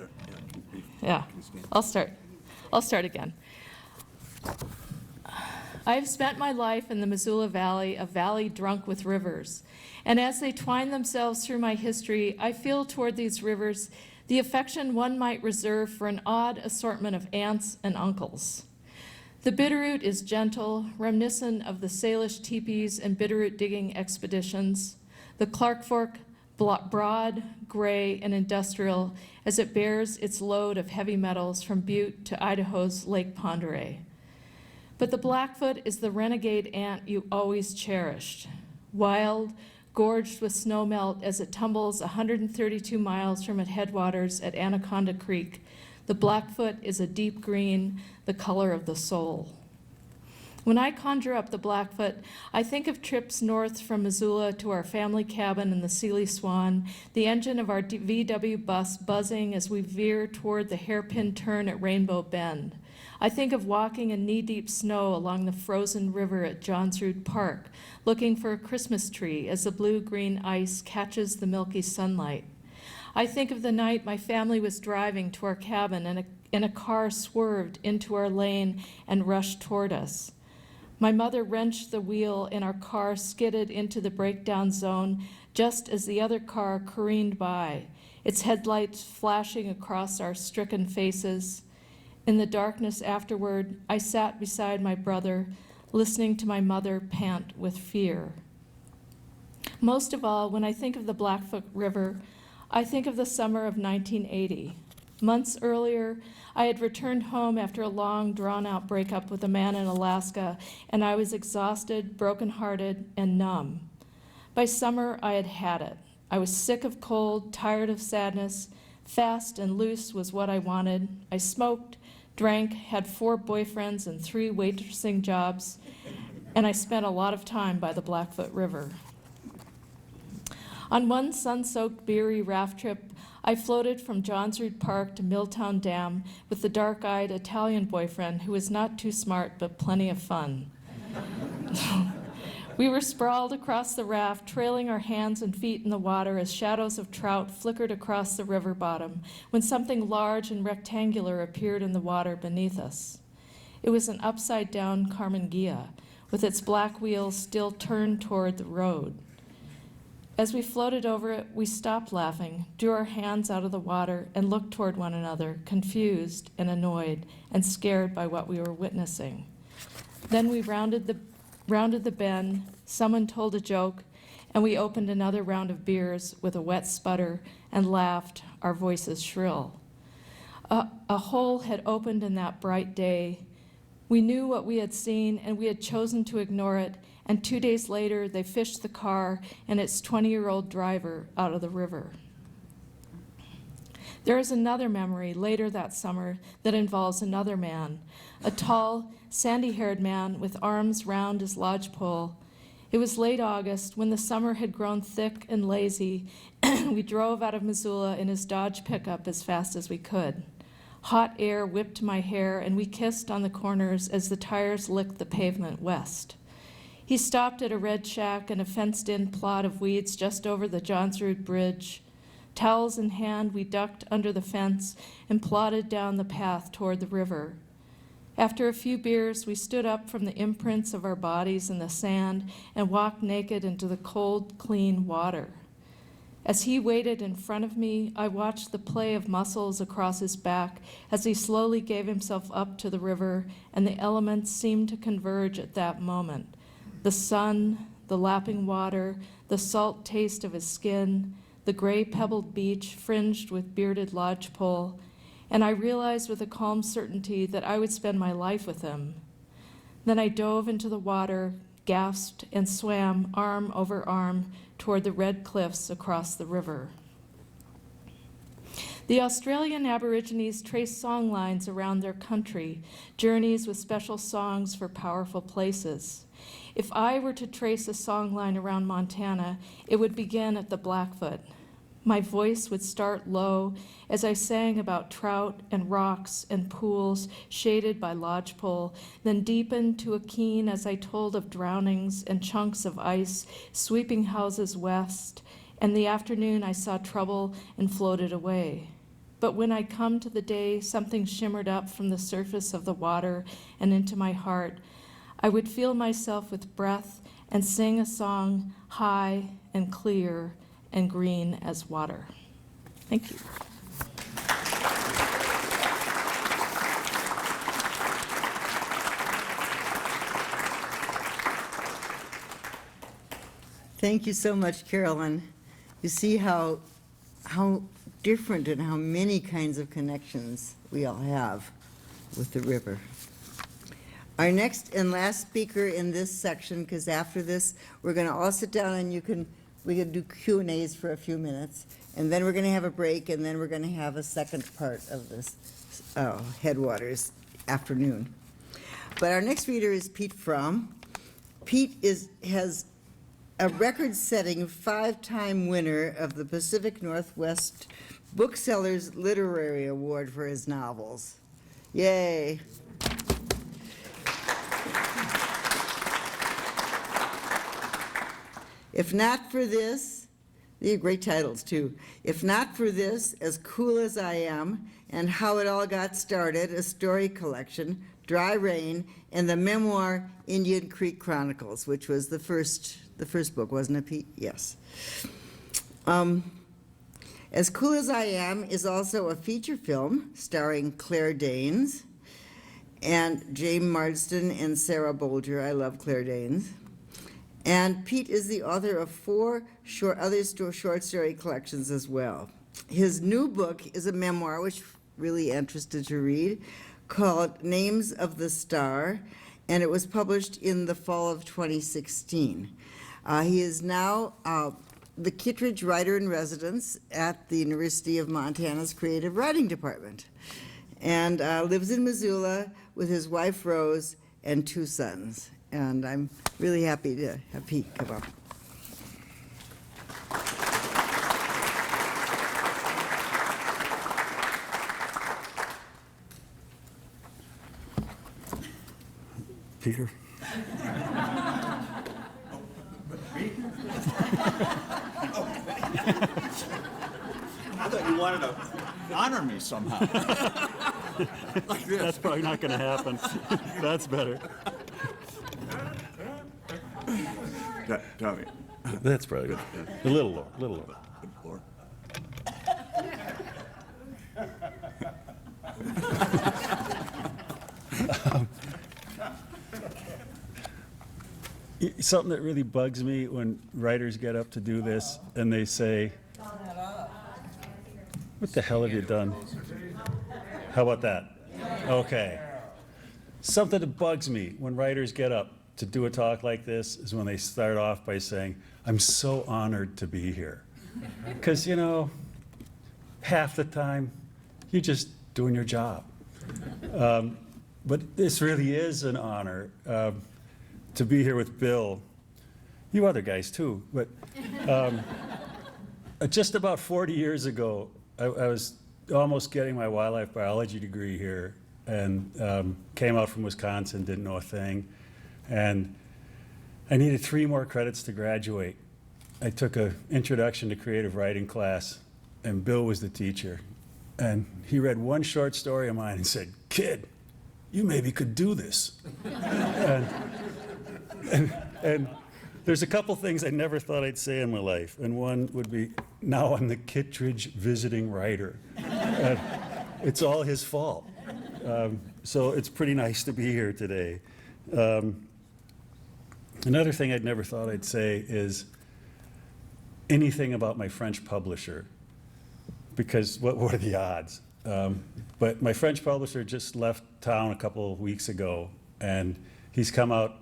E: Yeah, I'll start again. I've spent my life in the Missoula Valley, a valley drunk with rivers. And as they twine themselves through my history, I feel toward these rivers the affection one might reserve for an odd assortment of aunts and uncles. The Bitterroot is gentle, reminiscent of the Salish teepees and Bitterroot digging expeditions. The Clark Fork, broad, gray, and industrial as it bears its load of heavy metals from Butte to Idaho's Lake Pend Oreille. But the Blackfoot is the renegade aunt you always cherished, wild, gorged with snowmelt as it tumbles 132 miles from its headwaters at Anaconda Creek. The Blackfoot is a deep green, the color of the soul. When I conjure up the Blackfoot, I think of trips north from Missoula to our family cabin in the Sealy Swan, the engine of our VW bus buzzing as we veer toward the hairpin turn at Rainbow Bend. I think of walking in knee-deep snow along the frozen river at Johnsrud Park, looking for a Christmas tree as the blue-green ice catches the milky sunlight. I think of the night my family was driving to our cabin and a car swerved into our lane and rushed toward us. My mother wrenched the wheel and our car skidded into the breakdown zone just as the other car careened by, its headlights flashing across our stricken faces. In the darkness afterward, I sat beside my brother, listening to my mother pant with fear. Most of all, when I think of the Blackfoot River, I think of the summer of 1980. Months earlier, I had returned home after a long, drawn-out breakup with a man in Alaska, and I was exhausted, brokenhearted, and numb. By summer, I had had it. I was sick of cold, tired of sadness. Fast and loose was what I wanted. I smoked, drank, had 4 boyfriends and 3 waitressing jobs, and I spent a lot of time by the Blackfoot River. On one sun-soaked, beery raft trip, I floated from Johnsrud Park to Milltown Dam with the dark-eyed Italian boyfriend who was not too smart but plenty of fun. We were sprawled across the raft, trailing our hands and feet in the water as shadows of trout flickered across the river bottom, when something large and rectangular appeared in the water beneath us. It was an upside-down Carmen Ghia, with its black wheels still turned toward the road. As we floated over it, we stopped laughing, drew our hands out of the water, and looked toward one another, confused and annoyed and scared by what we were witnessing. Then we rounded the bend, someone told a joke, and we opened another round of beers with a wet sputter and laughed, our voices shrill. A hole had opened in that bright day. We knew what we had seen, and we had chosen to ignore it, and 2 days later, they fished the car and its 20-year-old driver out of the river. There is another memory later that summer that involves another man, a tall, sandy-haired man with arms round his lodgepole. It was late August when the summer had grown thick and lazy, and we drove out of Missoula in his Dodge pickup as fast as we could. Hot air whipped my hair, and we kissed on the corners as the tires licked the pavement west. He stopped at a red shack and a fenced-in plot of weeds just over the Johnsrud Bridge. Towels in hand, we ducked under the fence and plodded down the path toward the river. After a few beers, we stood up from the imprints of our bodies in the sand and walked naked into the cold, clean water. As he waited in front of me, I watched the play of muscles across his back as he slowly gave himself up to the river, and the elements seemed to converge at that moment. The sun, the lapping water, the salt taste of his skin, the gray pebbled beach fringed with bearded lodgepole, and I realized with a calm certainty that I would spend my life with him. Then I dove into the water, gasped, and swam arm over arm toward the red cliffs across the river. The Australian Aborigines trace song lines around their country, journeys with special songs for powerful places. If I were to trace a song line around Montana, it would begin at the Blackfoot. My voice would start low as I sang about trout and rocks and pools shaded by lodgepole, then deepen to a keen as I told of drownings and chunks of ice sweeping houses west, and the afternoon I saw trouble and floated away. But when I come to the day something shimmered up from the surface of the water and into my heart, I would feel myself with breath and sing a song high and clear and green as water. Thank you.
B: Thank you so much, Carolyn. You see how different and how many kinds of connections we all have with the river. Our next and last speaker in this section, because after this, we're going to all sit down and we can do Q&As for a few minutes, and then we're going to have a break, and then we're going to have a second part of this Headwaters afternoon. But our next reader is Pete Fromm. Pete has a record-setting 5-time winner of the Pacific Northwest Booksellers Literary Award for his novels. Yay. If not for this, these are great titles too. If not for this, As Cool as I Am, and How It All Got Started, a story collection, Dry Rain, and the memoir Indian Creek Chronicles, which was the first book, wasn't it, Pete? Yes. As Cool as I Am is also a feature film starring Claire Danes and James Marsden and Sarah Bolger. I love Claire Danes. And Pete is the author of 4 short story collections as well. His new book is a memoir, which really interested to read, called Names of the Star, and it was published in the fall of 2016. He is now the Kittredge Writer-in-Residence at the University of Montana's Creative Writing Department, and lives in Missoula with his wife Rose and 2 sons. And I'm really happy to have Pete come up.
F: Peter?
D: I thought you wanted to honor me somehow. Like this.
F: That's probably not going to happen. That's better.
D: Tell me.
F: That's probably good. A little lower, a little lower.
D: Lord.
F: Something that really bugs me when writers get up to do this and they say, what the hell have you done? How about that? Okay. Something that bugs me when writers get up to do a talk like this is when they start off by saying, I'm so honored to be here. Because, you know, half the time, you're just doing your job. But this really is an honor to be here with Bill, you other guys too, but just about 40 years ago, I was almost getting my wildlife biology degree here and came out from Wisconsin, didn't know a thing. And I needed 3 more credits to graduate. I took an introduction to creative writing class, and Bill was the teacher. And he read one short story of mine and said, "Kid, you maybe could do this." and there's a couple things I never thought I'd say in my life. And one would be, now I'm the Kittredge visiting writer. And it's all his fault. So it's pretty nice to be here today. Another thing I'd never thought I'd say is anything about my French publisher, because what are the odds? But my French publisher just left town a couple of weeks ago, and he's come out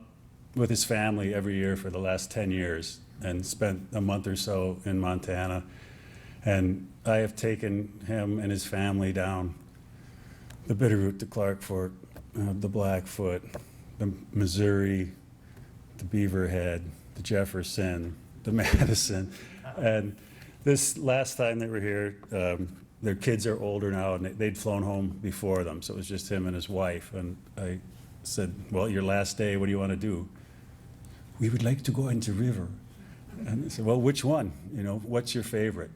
F: with his family every year for the last 10 years and spent a month or so in Montana. And I have taken him and his family down the Bitterroot, the Clark Fork, the Blackfoot, the Missouri, the Beaverhead, the Jefferson, the Madison. And this last time they were here, their kids are older now, and they'd flown home before them, so it was just him and his wife. And I said, well, your last day, what do you want to do? We would like to go into the river. And they said, well, which one? You know, what's your favorite?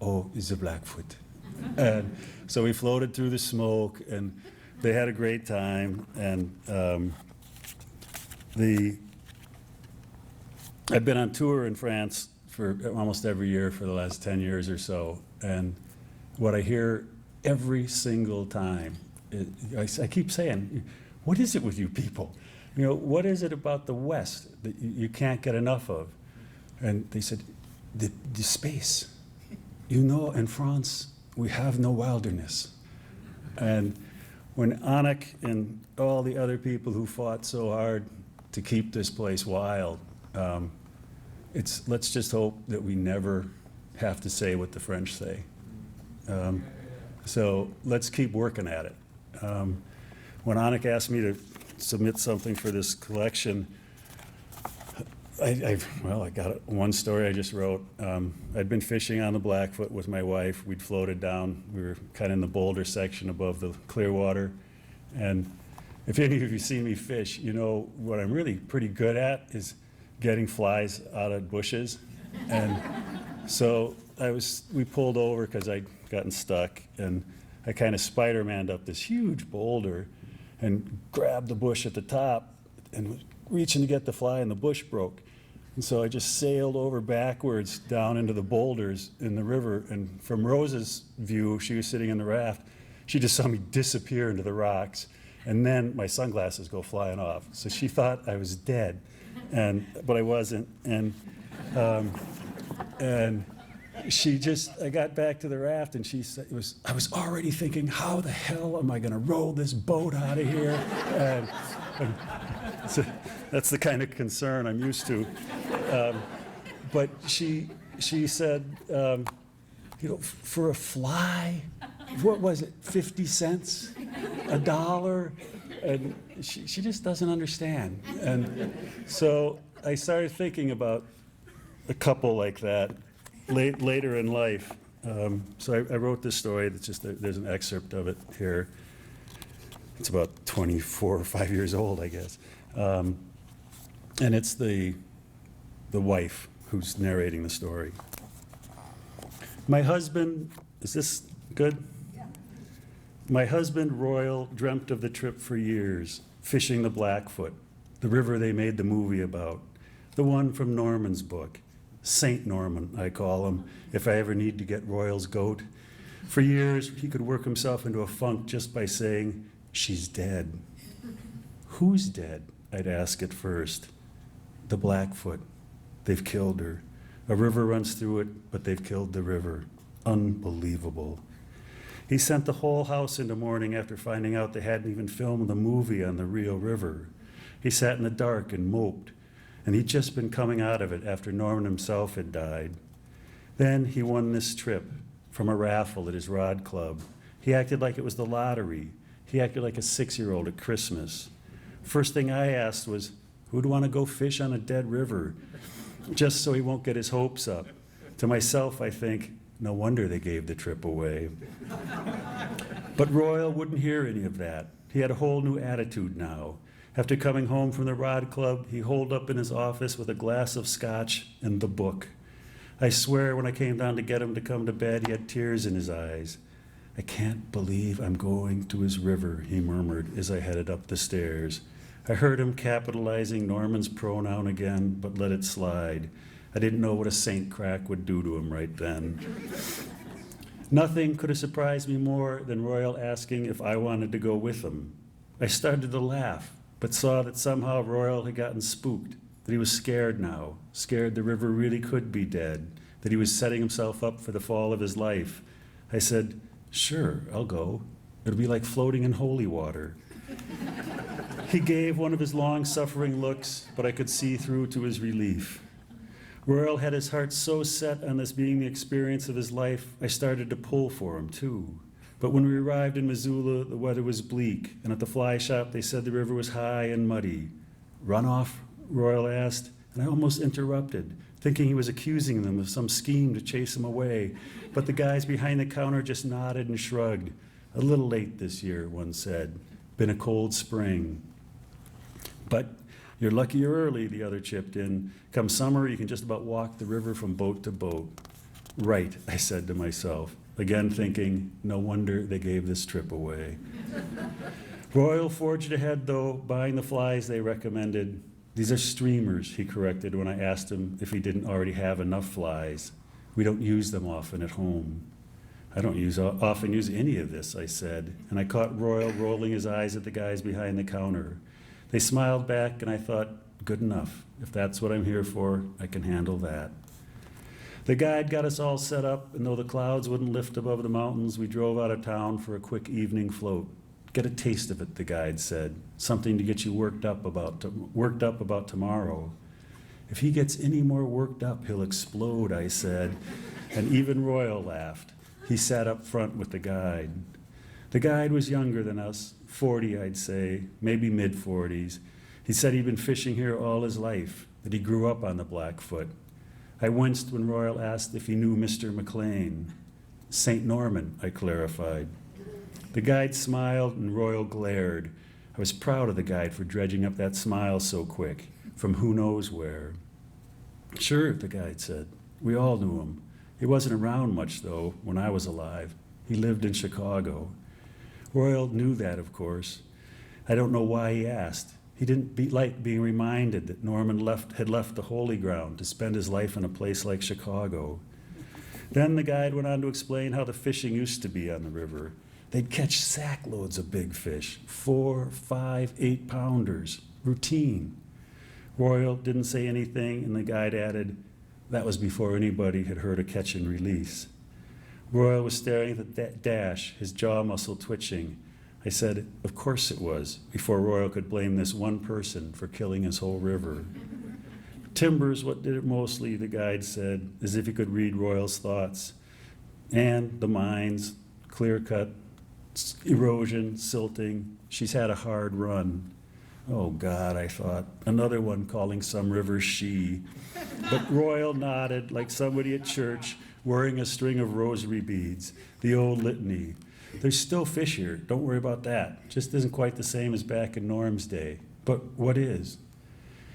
F: Oh, it's the Blackfoot. And so we floated through the smoke, and they had a great time. And I've been on tour in France for almost every year for the last 10 years or so. And what I hear every single time, I keep saying, what is it with you people? You know, what is it about the West that you can't get enough of? And they said, the space. You know, in France, we have no wilderness. And when Anik and all the other people who fought so hard to keep this place wild, let's just hope that we never have to say what the French say. So let's keep working at it. When Anik asked me to submit something for this collection. Well, I got one story I just wrote. I'd been fishing on the Blackfoot with my wife. We'd floated down. We were kind of in the boulder section above the clear water. And if any of you see me fish, you know what I'm really pretty good at is getting flies out of bushes. And so we pulled over because I'd gotten stuck, and I kind of Spider-Maned up this huge boulder and grabbed the bush at the top and was reaching to get the fly, and the bush broke. And so I just sailed over backwards down into the boulders in the river, and from Rose's view, she was sitting in the raft, she just saw me disappear into the rocks, and then my sunglasses go flying off. So she thought I was dead, but I wasn't. And I got back to the raft, and she said, I was already thinking, how the hell am I gonna row this boat out of here? And so that's the kind of concern I'm used to. But she said, for a fly, what was it, 50 cents, $1? And she just doesn't understand. And so I started thinking about a couple like that later in life. So I wrote this story. That's there's an excerpt of it here. It's about 24 or 5 years old, I guess. And it's the wife who's narrating the story. My husband, is this good? Yeah. My husband, Royal, dreamt of the trip for years, fishing the Blackfoot, the river they made the movie about, the one from Norman's book. Saint Norman, I call him, if I ever need to get Royal's goat. For years, he could work himself into a funk just by saying, she's dead. Who's dead? I'd ask at first. The Blackfoot. They've killed her. A river runs through it, but they've killed the river. Unbelievable. He sent the whole house into mourning after finding out they hadn't even filmed the movie on the Rio River. He sat in the dark and moped, and he'd just been coming out of it after Norman himself had died. Then he won this trip from a raffle at his rod club. He acted like it was the lottery. He acted like a 6-year-old at Christmas. First thing I asked was, who'd want to go fish on a dead river? Just so he won't get his hopes up. To myself, I think, no wonder they gave the trip away. But Royal wouldn't hear any of that. He had a whole new attitude now. After coming home from the rod club, he holed up in his office with a glass of scotch and the book. I swear when I came down to get him to come to bed, he had tears in his eyes. I can't believe I'm going to his river, he murmured as I headed up the stairs. I heard him capitalizing Norman's pronoun again, but let it slide. I didn't know what a Saint crack would do to him right then. Nothing could have surprised me more than Royal asking if I wanted to go with him. I started to laugh, but saw that somehow Royal had gotten spooked, that he was scared now, scared the river really could be dead, that he was setting himself up for the fall of his life. I said, sure, I'll go. It'll be like floating in holy water. He gave one of his long-suffering looks, but I could see through to his relief. Royal had his heart so set on this being the experience of his life, I started to pull for him, too. But when we arrived in Missoula, the weather was bleak, and at the fly shop they said the river was high and muddy. Runoff? Royal asked, and I almost interrupted, thinking he was accusing them of some scheme to chase him away. But the guys behind the counter just nodded and shrugged. A little late this year, one said. Been a cold spring. But you're lucky you're early, the other chipped in. Come summer, you can just about walk the river from boat to boat. Right, I said to myself, again thinking, no wonder they gave this trip away. Royal forged ahead, though, buying the flies they recommended. These are streamers, he corrected when I asked him if he didn't already have enough flies. We don't use them often at home. I don't often use any of this, I said, and I caught Royal rolling his eyes at the guys behind the counter. They smiled back, and I thought, good enough. If that's what I'm here for, I can handle that. The guide got us all set up, and though the clouds wouldn't lift above the mountains, we drove out of town for a quick evening float. Get a taste of it, the guide said. Something to get you worked up about tomorrow. If he gets any more worked up, he'll explode, I said. And even Royal laughed. He sat up front with the guide. The guide was younger than us, 40, I'd say, maybe mid-40s. He said he'd been fishing here all his life, that he grew up on the Blackfoot. I winced when Royal asked if he knew Mr. Maclean. St. Norman, I clarified. The guide smiled and Royal glared. I was proud of the guide for dredging up that smile so quick, from who knows where. Sure, the guide said. We all knew him. He wasn't around much, though, when I was alive. He lived in Chicago. Royal knew that, of course. I don't know why he asked. He didn't like being reminded that Norman had left the holy ground to spend his life in a place like Chicago. Then the guide went on to explain how the fishing used to be on the river. They'd catch sackloads of big fish, 4, 5, 8-pounders, routine. Royal didn't say anything, and the guide added, that was before anybody had heard of catch and release. Royal was staring at the dash, his jaw muscle twitching. I said, of course it was, before Royal could blame this one person for killing his whole river. Timber's what did it mostly, the guide said, as if he could read Royal's thoughts. And the mines, clear-cut, erosion, silting. She's had a hard run. Oh, God, I thought. Another one calling some river she. But Royal nodded like somebody at church wearing a string of rosary beads, the old litany. There's still fish here. Don't worry about that. Just isn't quite the same as back in Norm's day. But what is?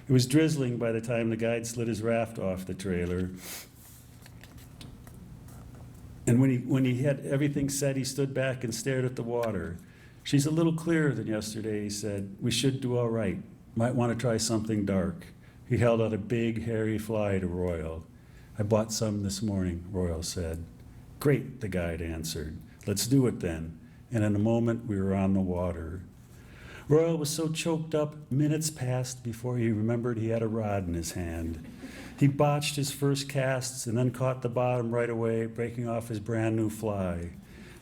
F: It was drizzling by the time the guide slid his raft off the trailer. And when he had everything set, he stood back and stared at the water. She's a little clearer than yesterday, he said. We should do all right. Might want to try something dark. He held out a big, hairy fly to Royal. I bought some this morning, Royal said. Great, the guide answered. Let's do it then. And in a moment, we were on the water. Royal was so choked up, minutes passed before he remembered he had a rod in his hand. He botched his first casts and then caught the bottom right away, breaking off his brand new fly.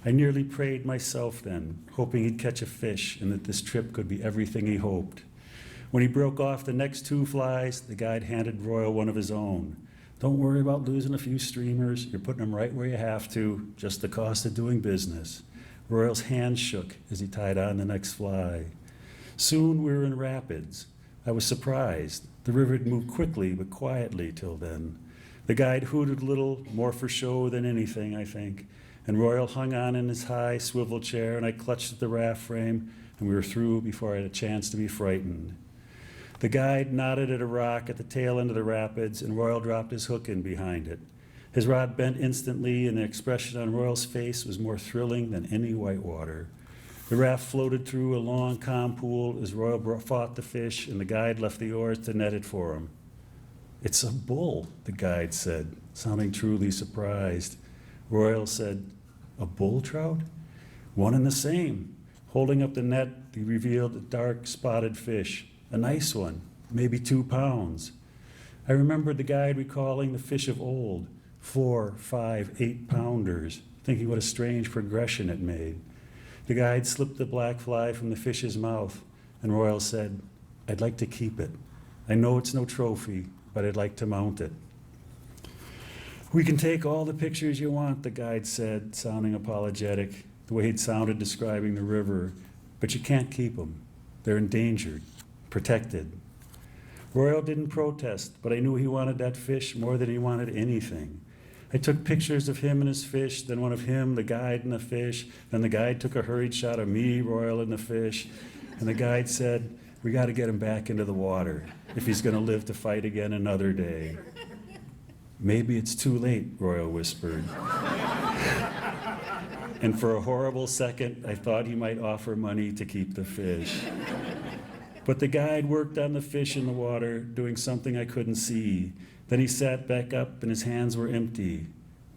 F: I nearly prayed myself then, hoping he'd catch a fish and that this trip could be everything he hoped. When he broke off the next 2 flies, the guide handed Royal one of his own. Don't worry about losing a few streamers. You're putting them right where you have to, just the cost of doing business. Royal's hand shook as he tied on the next fly. Soon we were in rapids. I was surprised. The river had moved quickly but quietly till then. The guide hooted a little, more for show than anything, I think, and Royal hung on in his high swivel chair, and I clutched at the raft frame, and we were through before I had a chance to be frightened. The guide nodded at a rock at the tail end of the rapids, and Royal dropped his hook in behind it. His rod bent instantly, and the expression on Royal's face was more thrilling than any whitewater. The raft floated through a long, calm pool as Royal fought the fish, and the guide left the oars to net it for him. It's a bull, the guide said, sounding truly surprised. Royal said, a bull trout? One and the same. Holding up the net, he revealed a dark, spotted fish, a nice one, maybe 2 pounds. I remembered the guide recalling the fish of old, 4, 5, 8-pounders, thinking what a strange progression it made. The guide slipped the black fly from the fish's mouth, and Royal said, I'd like to keep it. I know it's no trophy, but I'd like to mount it. We can take all the pictures you want, the guide said, sounding apologetic, the way he'd sounded describing the river, but you can't keep them. They're endangered, protected. Royal didn't protest, but I knew he wanted that fish more than he wanted anything. I took pictures of him and his fish, then one of him, the guide, and the fish. Then the guide took a hurried shot of me, Royal, and the fish. And the guide said, we got to get him back into the water if he's going to live to fight again another day. Maybe it's too late, Royal whispered. And for a horrible second, I thought he might offer money to keep the fish. But the guide worked on the fish in the water, doing something I couldn't see. Then he sat back up and his hands were empty.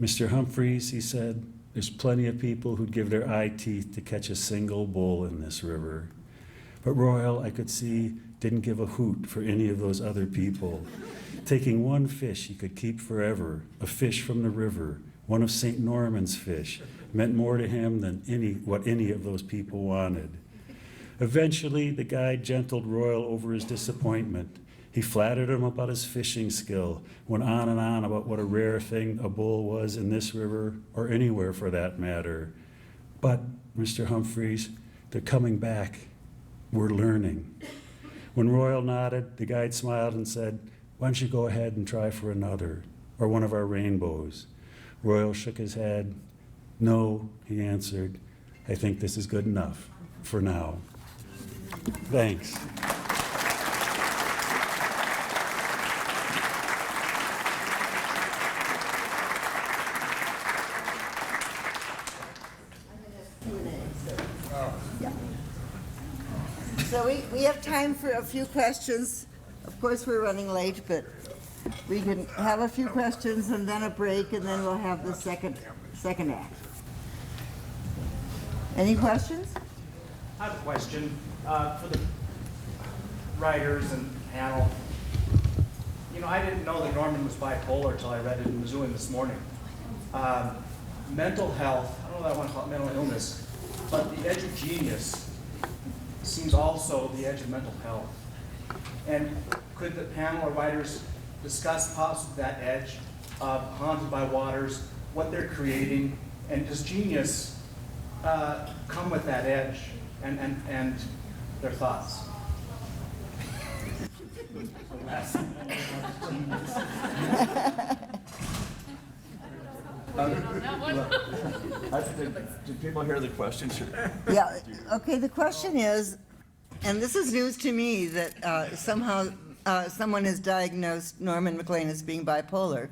F: Mr. Humphreys, he said, there's plenty of people who'd give their eye teeth to catch a single bull in this river. But Royal, I could see, didn't give a hoot for any of those other people. Taking one fish he could keep forever, a fish from the river, one of St. Norman's fish, meant more to him than what any of those people wanted. Eventually, the guide gentled Royal over his disappointment. He flattered him about his fishing skill, went on and on about what a rare thing a bull was in this river, or anywhere for that matter. But, Mr. Humphreys, They're coming back. We're learning. When Royal nodded, the guide smiled and said, "Why don't you go ahead and try for another, or one of our rainbows?" Royal shook his head. "No," he answered. "I think this is good enough for now." Thanks.
B: So we have time for a few questions. Of course, we're running late, but we can have a few questions and then a break, and then we'll have the second act. Any questions?
G: I have a question for the writers and panel. You know, I didn't know that Norman was bipolar until I read it in Missoula this morning. Mental health, I don't know that I want to call it mental illness, but the edge of genius seems also the edge of mental health. And could the panel or writers discuss possibly that edge of Haunted by Waters, what they're creating, and does genius come with that edge and their thoughts?
D: Did people hear the question?
B: Yeah, okay, the question is, and this is news to me, that somehow someone has diagnosed Norman Maclean as being bipolar.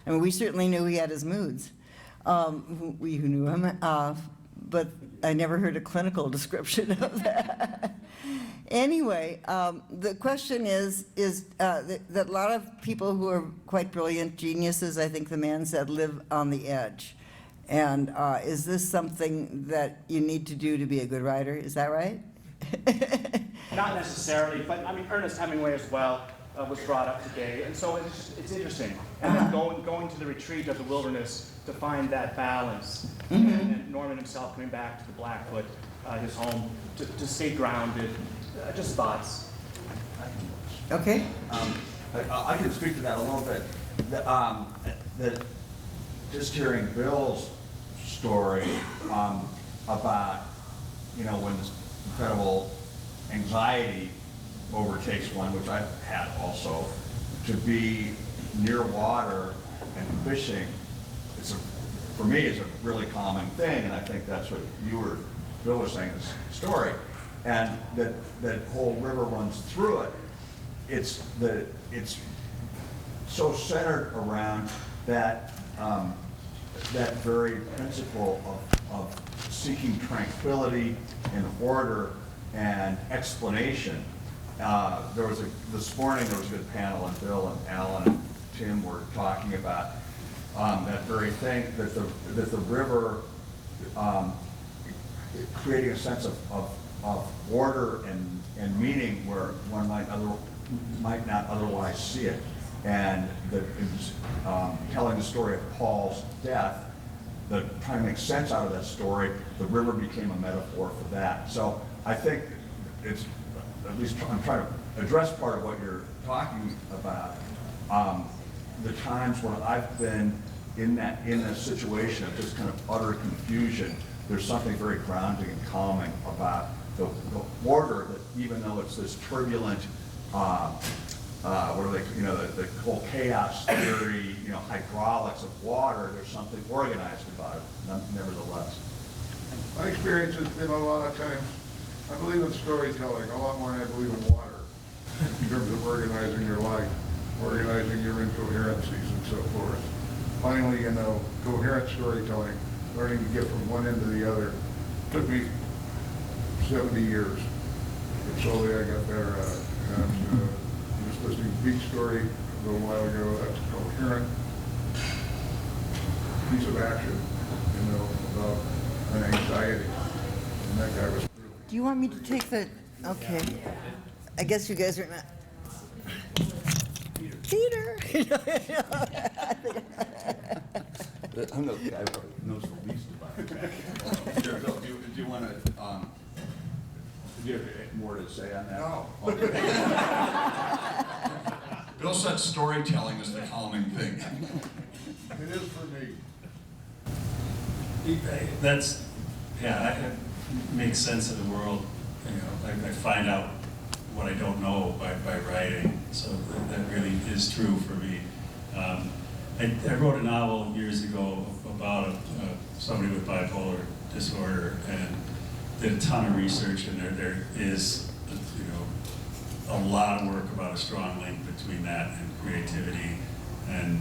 B: I mean, we certainly knew he had his moods, we who knew him, but I never heard a clinical description of that. Anyway, the question is that a lot of people who are quite brilliant geniuses, I think the man said, live on the edge. And is this something that you need to do to be a good writer? Is that right?
G: Not necessarily, but I mean, Ernest Hemingway as well was brought up today, and so it's interesting. And then going to the retreat of the wilderness to find that balance, and Norman himself coming back to the Blackfoot, his home, to stay grounded. Just thoughts.
B: Okay.
H: I can speak to that a little bit. That just hearing Bill's story about, you know, when this incredible anxiety overtakes one, which I've had also, to be near water and fishing, for me, it's a really calming thing, and I think that's what Bill was saying in this story. And that whole river runs through it. It's so centered around that that very principle of seeking tranquility and order and explanation. This morning there was a good panel, and Bill and Alan and Tim were talking about that very thing, that the river creating a sense of order and meaning where one might not otherwise see it. And telling the story of Paul's death, trying to make sense out of that story, the river became a metaphor for that. So I think it's, at least I'm trying to address part of what you're talking about. The times when I've been in a situation of just kind of utter confusion, there's something very grounding and calming about the order that, even though it's this turbulent, what are they, you know, the whole chaos theory, you know, hydraulics of water, there's something organized about it, nevertheless.
C: My experience has been a lot of times, I believe in storytelling a lot more than I believe in water, in terms of organizing your life, organizing your incoherencies and so forth. Finally, you know, coherent storytelling, learning to get from one end to the other, took me 70 years. And slowly I got there. Just listening to Beach Story a little while ago, that's a coherent piece of action, you know, about an anxiety. And that guy was brilliant.
B: Do you want me to take the, okay. I guess you guys are not. Peter.
D: I'm the guy who knows the least about it. Sure, Bill, do you want to, do you have more to say on that?
C: No.
D: Okay. Bill said storytelling is the calming thing.
C: It is for me.
F: That's, yeah, make sense of the world. You know, I find out what I don't know by writing, so that really is true for me. I wrote a novel years ago about somebody with bipolar disorder and did a ton of research, and there is, you know, a lot of work about a strong link between that and creativity, and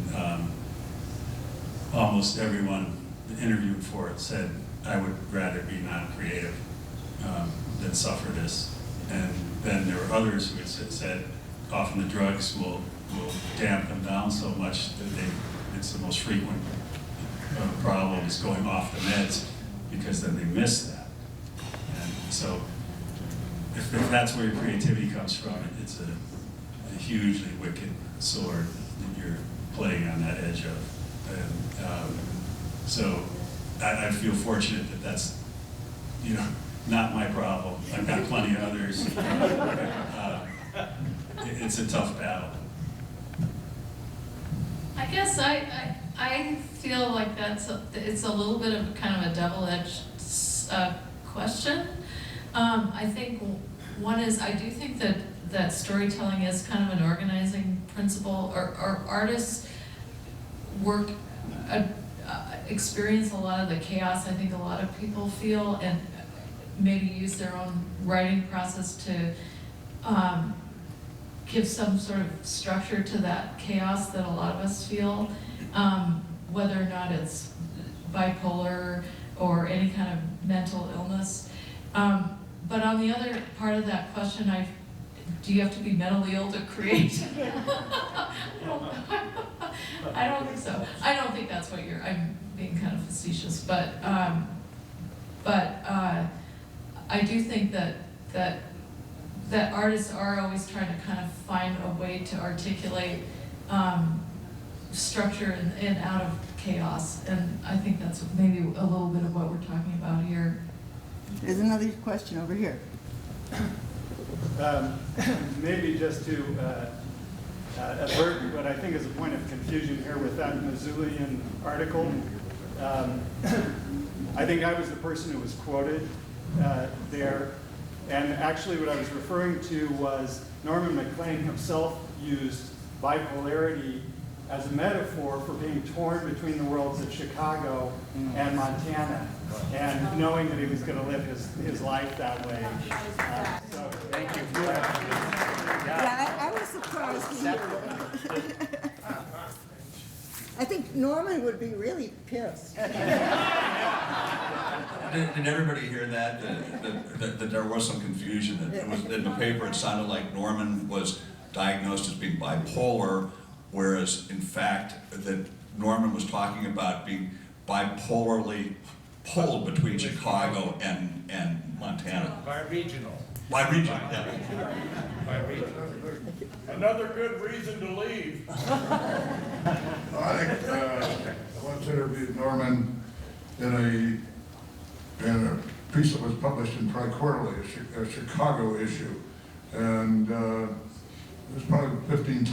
F: almost everyone interviewed for it said, I would rather be non-creative than suffer this. And then there were others who had said often the drugs will damp them down so much that it's the most frequent problem is going off the meds, because then they miss that. And so if that's where your creativity comes from, it's a hugely wicked sword that you're playing on that edge of. And so I feel fortunate that that's, you know, not my problem. I've got plenty of others. It's a tough battle.
E: I guess I feel like it's a little bit of kind of a double-edged question. I think one is, I do think that storytelling is kind of an organizing principle, or artists experience a lot of the chaos I think a lot of people feel, and maybe use their own writing process to give some sort of structure to that chaos that a lot of us feel, whether or not it's bipolar or any kind of mental illness. But on the other part of that question, do you have to be mentally ill to create? I don't think so. I don't think that's what I'm being kind of facetious, but I do think that artists are always trying to kind of find a way to articulate structure and out of chaos, and I think that's maybe a little bit of what we're talking about here.
B: There's another question over here.
I: Maybe just to avert what I think is a point of confusion here with that Maclean article. I think I was the person who was quoted there, and actually what I was referring to was Norman Maclean himself used bipolarity as a metaphor for being torn between the worlds of Chicago and Montana, and knowing that he was going to live his life that way. So thank you.
B: Yeah, I was surprised to hear that. I think Norman would be really pissed.
D: Did everybody hear that? That there was some confusion. That it was, in the paper, it sounded like Norman was diagnosed as being bipolar, whereas in fact that Norman was talking about being bipolarly pulled between Chicago and Montana.
J: Bi-regional.
D: Bi-regional, yeah.
J: Another good reason to leave.
C: I think I once interviewed Norman in a piece that was published in Tri-Quarterly, a Chicago issue, and it was probably 15,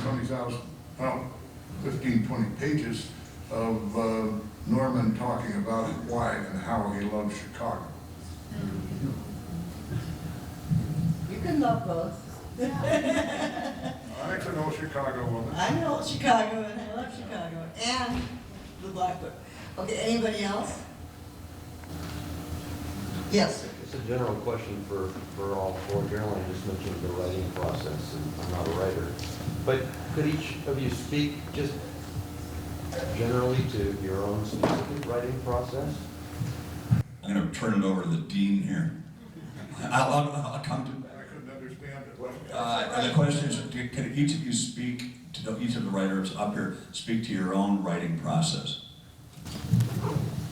C: 20 pages of Norman talking about why and how he loves Chicago.
B: You can love both.
C: I like to know Chicago woman.
B: I know Chicago, and I love Chicago, and the Blackfoot. Okay, anybody else? Yes.
K: It's a general question for all four. Caroline just mentioned the writing process, and I'm not a writer. But could each of you speak just generally to your own specific writing process?
D: I'm going to turn it over to the dean here. I'll come to.
C: I couldn't understand it.
D: And the question is, can each of you speak to each of the writers up here, speak to your own writing process?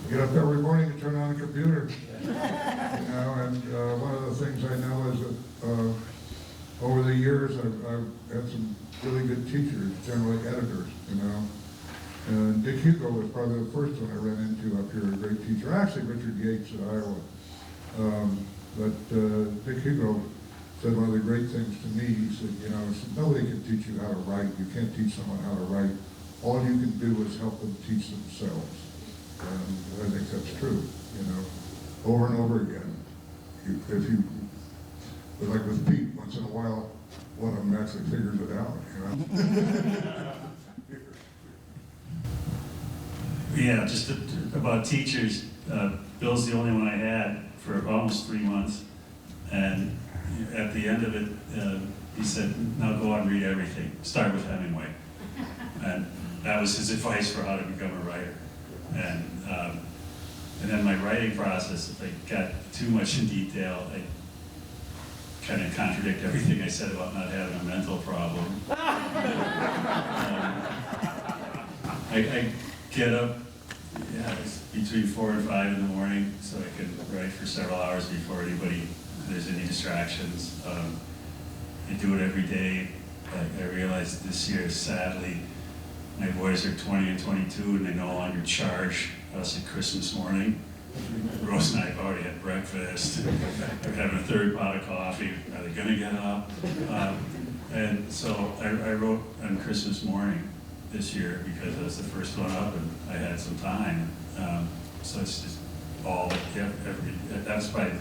C: Get up every morning and turn on the computer. You know, and one of the things I know is that over the years I've had some really good teachers, generally editors, you know. And Dick Hugo was probably the first one I ran into up here, a great teacher. Actually, Richard Yates at Iowa. But Dick Hugo said one of the great things to me. He said, you know, nobody can teach you how to write. You can't teach someone how to write. All you can do is help them teach themselves. And I think that's true, you know, over and over again. if you, but like with Pete, once in a while, one of them actually figures it out,
F: Yeah, just about teachers, Bill's the only one I had for almost 3 months. And at the end of it, he said, now go out and read everything. Start with Hemingway. And that was his advice for how to become a writer. And then my writing process, if I got too much in detail, I kind of contradict everything I said about not having a mental problem. I get up, it's between 4 and 5 in the morning, so I can write for several hours before there's any distractions. I do it every day. I realized this year, sadly, my boys are 20 and 22, and they no longer charge us at Christmas morning. Rose and I have already had breakfast. They're having a third pot of coffee. Are they going to get up? And so I wrote on Christmas morning this year because I was the first one up and I had some time. So it's just all, that's probably, I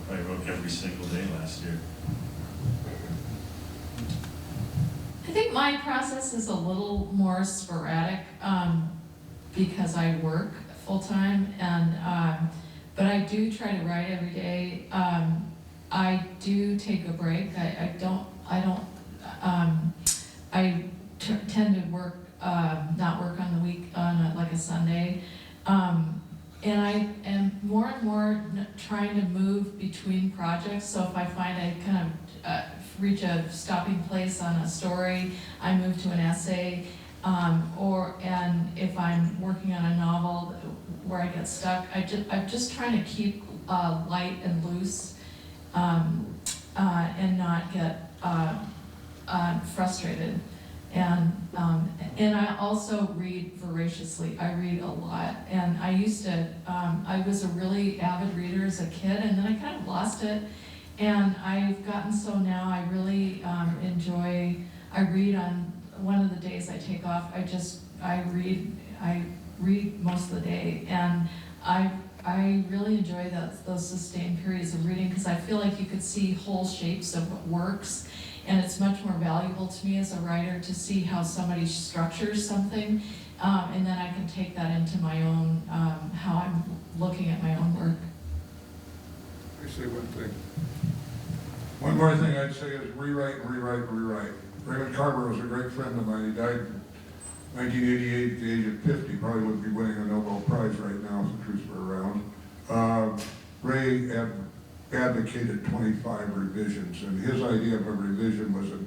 F: probably wrote every single day last year.
E: I think my process is a little more sporadic because I work full-time, and but I do try to write every day. I do take a break. I tend to work, not work on the week, on like a Sunday. And I am more and more trying to move between projects. So if I find I kind of reach a stopping place on a story, I move to an essay. And if I'm working on a novel where I get stuck, I'm just trying to keep light and loose and not get frustrated. And I also read voraciously. I read a lot, and I used to. I was a really avid reader as a kid, and then I kind of lost it. And I've gotten so now. I really enjoy. I read on one of the days I take off. I read most of the day, and I really enjoy those sustained periods of reading because I feel like you could see whole shapes of what works. And it's much more valuable to me as a writer to see how somebody structures something, and then I can take that into my own, how I'm looking at my own work.
C: I say one thing. One more thing I'd say is rewrite, rewrite, rewrite. Raymond Carver was a great friend of mine. He died in 1988 at the age of 50. Probably wouldn't be winning a Nobel Prize right now if the troops were around. Ray advocated 25 revisions, and his idea of a revision was that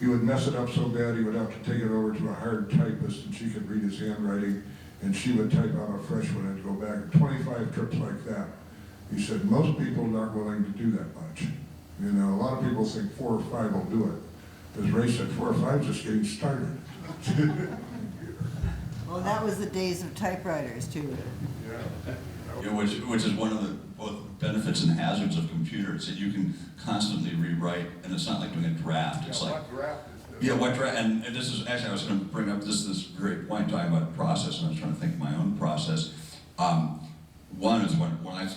C: he would mess it up so bad he would have to take it over to a hired typist, and she could read his handwriting, and she would type out a fresh one and go back. 25 trips like that. He said most people aren't willing to do that much. A lot of people think 4 or 5 will do it. As Ray said, 4 or 5 is just getting started.
B: Well, that was the days of typewriters, too.
D: Yeah, which is one of the both benefits and hazards of computers, that you can constantly rewrite, and it's not like doing a draft. It's like,
C: what draft is this?
D: yeah, what draft? And this is actually, I was going to bring up this great point talking about process, and I was trying to think of my own process. One is when I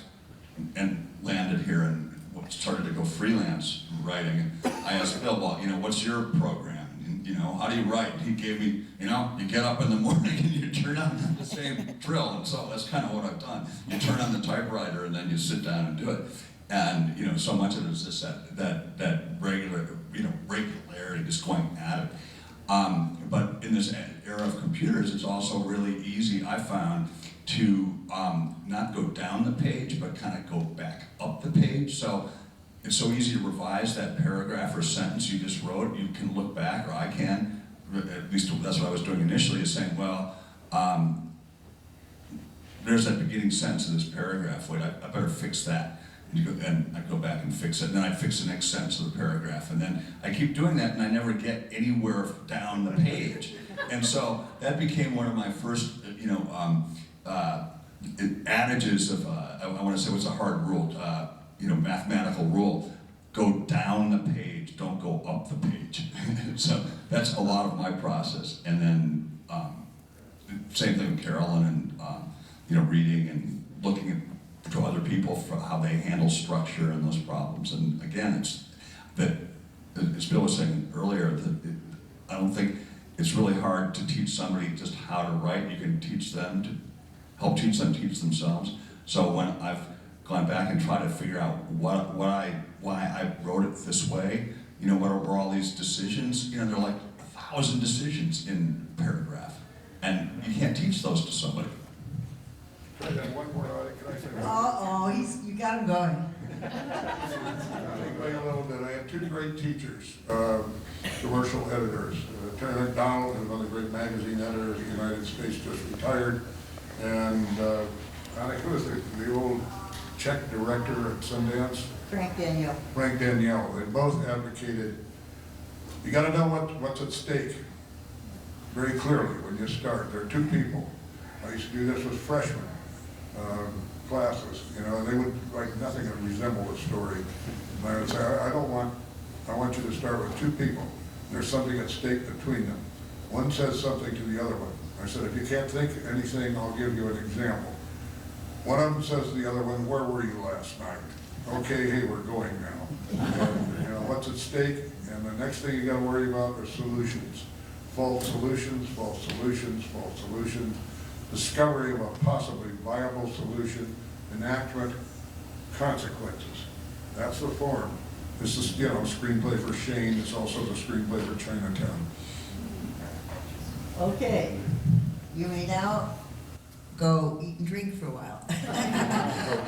D: landed here and started to go freelance writing, I asked Bill, well, what's your program? How do you write? He gave me, you get up in the morning and you turn on the same drill. And so that's kind of what I've done. You turn on the typewriter and then you sit down and do it. And, so much of it is just that regular, regularity, just going at it. But in this era of computers, it's also really easy, I found, to not go down the page, but kind of go back up the page. So it's so easy to revise that paragraph or sentence you just wrote. You can look back, or I can, at least that's what I was doing initially, is saying, well, there's that beginning sentence of this paragraph. Wait, I better fix that. And I go back and fix it, and then I fix the next sentence of the paragraph. And then I keep doing that, and I never get anywhere down the page. And so that became one of my first, adages of, I want to say what's a hard rule, mathematical rule: go down the page, don't go up the page. So that's a lot of my process. And then same thing with Carolyn, and reading and looking to other people. people for how they handle structure and those problems. And again, it's that, as Bill was saying earlier, that I don't think it's really hard to teach somebody just how to write. You can teach them to help teach them teach themselves. So when I've gone back and tried to figure out why I wrote it this way, you know, what were all these decisions? You know, they're like 1,000 decisions in a paragraph, and you can't teach those to somebody.
C: Can I have one more, can I say one?
B: Uh-oh, you got him going.
C: I think a little bit. I had two great teachers, commercial editors. Turner Donald, who's one of the great magazine editors of the United States, just retired. And I think who was the old Czech director at Sundance?
B: Frank Daniel.
C: Frank Danielle. They both advocated, you got to know what's at stake very clearly when you start. There are two people. I used to do this with freshmen classes, you know, and they would write nothing that resembled a story. And I would say, I want you to start with two people. There's something at stake between them. One says something to the other one. I said, if you can't think of anything, I'll give you an example. One of them says to the other one, where were you last night? Okay, hey, we're going now. And, you know, what's at stake? And the next thing you got to worry about are solutions. False solutions, false solutions, false solutions. Discovery of a possibly viable solution, enactment, consequences. That's the form. This is, you know, screenplay for Shane. It's also the screenplay for Chinatown.
B: Okay, you may now go eat and drink for a while.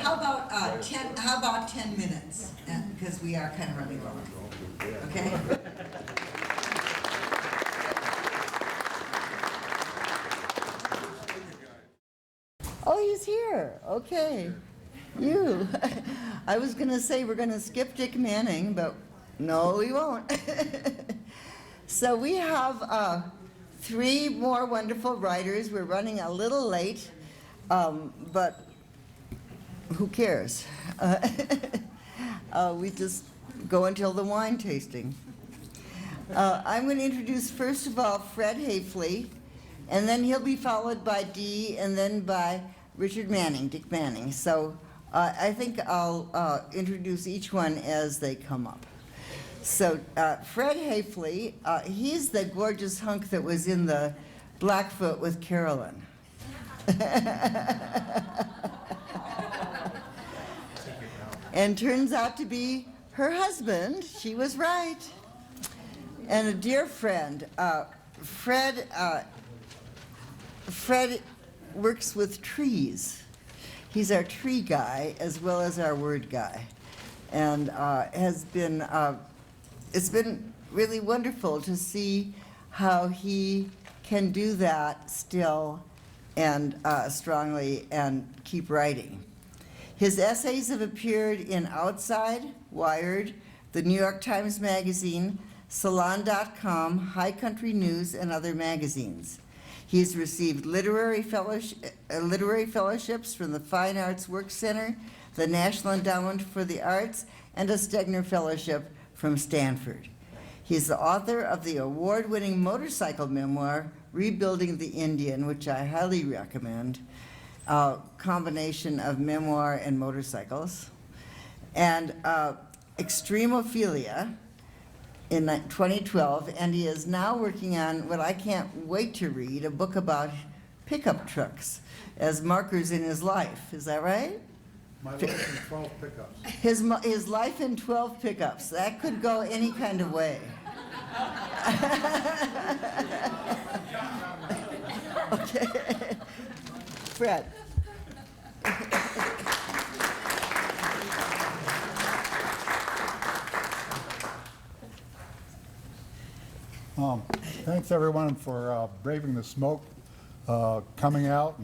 B: How about 10 minutes? Because we are kind of running long. Okay? Oh, he's here. Okay. You. I was going to say we're going to skip Dick Manning, but no, we won't. So we have 3 more wonderful writers. We're running a little late, but who cares? We just go until the wine tasting. I'm going to introduce, first of all, Fred Hafley, and then he'll be followed by Dee, and then by Richard Manning, Dick Manning. So I think I'll introduce each one as they come up. So Fred Hafley, he's the gorgeous hunk that was in the Blackfoot with Carolyn. And turns out to be her husband. She was right. And a dear friend, Fred works with trees. He's our tree guy as well as our word guy, and it's been really wonderful to see how he can do that still and strongly and keep writing. His essays have appeared in Outside, Wired, the New York Times Magazine, Salon.com, High Country News, and other magazines. He has received literary fellowships from the Fine Arts Work Center, the National Endowment for the Arts, and a Stegner Fellowship from Stanford. He's the author of the award-winning motorcycle memoir, Rebuilding the Indian, which I highly recommend, a combination of memoir and motorcycles, and Extremophilia in 2012, and he is now working on what I can't wait to read, a book about pickup trucks as markers in his life. Is that right?
C: My life in 12 pickups.
B: His life in 12 pickups. That could go any kind of way. Okay. Fred.
L: Thanks everyone for braving the smoke, coming out,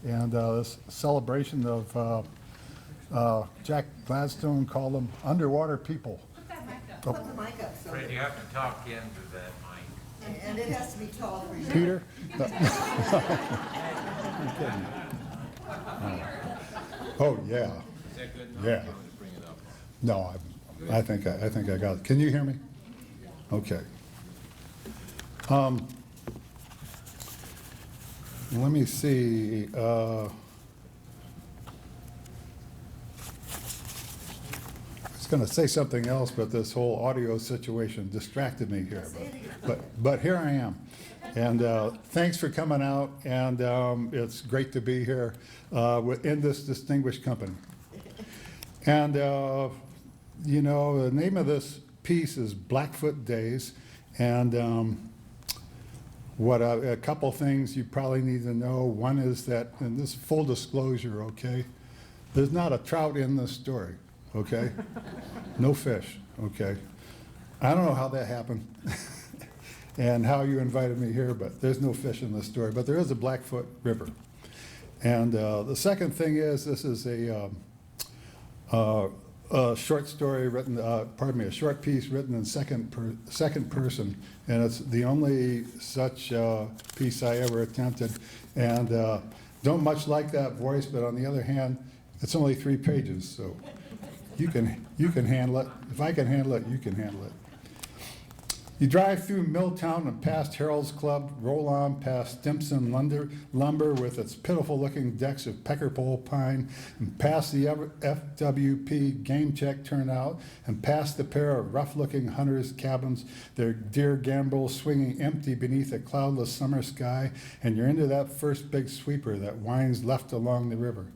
L: and this celebration of Jack Gladstone called them underwater people.
B: Put the mic up. So
J: Fred, you have to talk into that mic.
B: and it has to be tall for you.
L: Peter? Oh, yeah.
J: Is that good enough?
L: Yeah.
J: You want me to bring it up?
L: No, I think I got it. Can you hear me? Okay. Let me see. was going to say something else, but this whole audio situation distracted me here. But here I am. And thanks for coming out, and it's great to be here in this distinguished company. And, you know, the name of this piece is Blackfoot Days, and a couple things you probably need to know. One is that, and this is full disclosure, okay, there's not a trout in this story, okay? No fish, okay? I don't know how that happened and how you invited me here, but there's no fish in this story, but there is a Blackfoot River. And the second thing is, this is a short story written, a short piece written in second person, and it's the only such piece I ever attempted. And don't much like that voice, but on the other hand, it's only 3 pages, so you can handle it. If I can handle it, you can handle it. You drive through Milltown and past Harold's Club, roll on past Stimson Lumber with its pitiful-looking decks of peckerpole pine, and past the FWP game check turnout, and past the pair of rough-looking hunters' cabins, their deer gambols swinging empty beneath a cloudless summer sky, and you're into that first big sweeper that winds left along the river.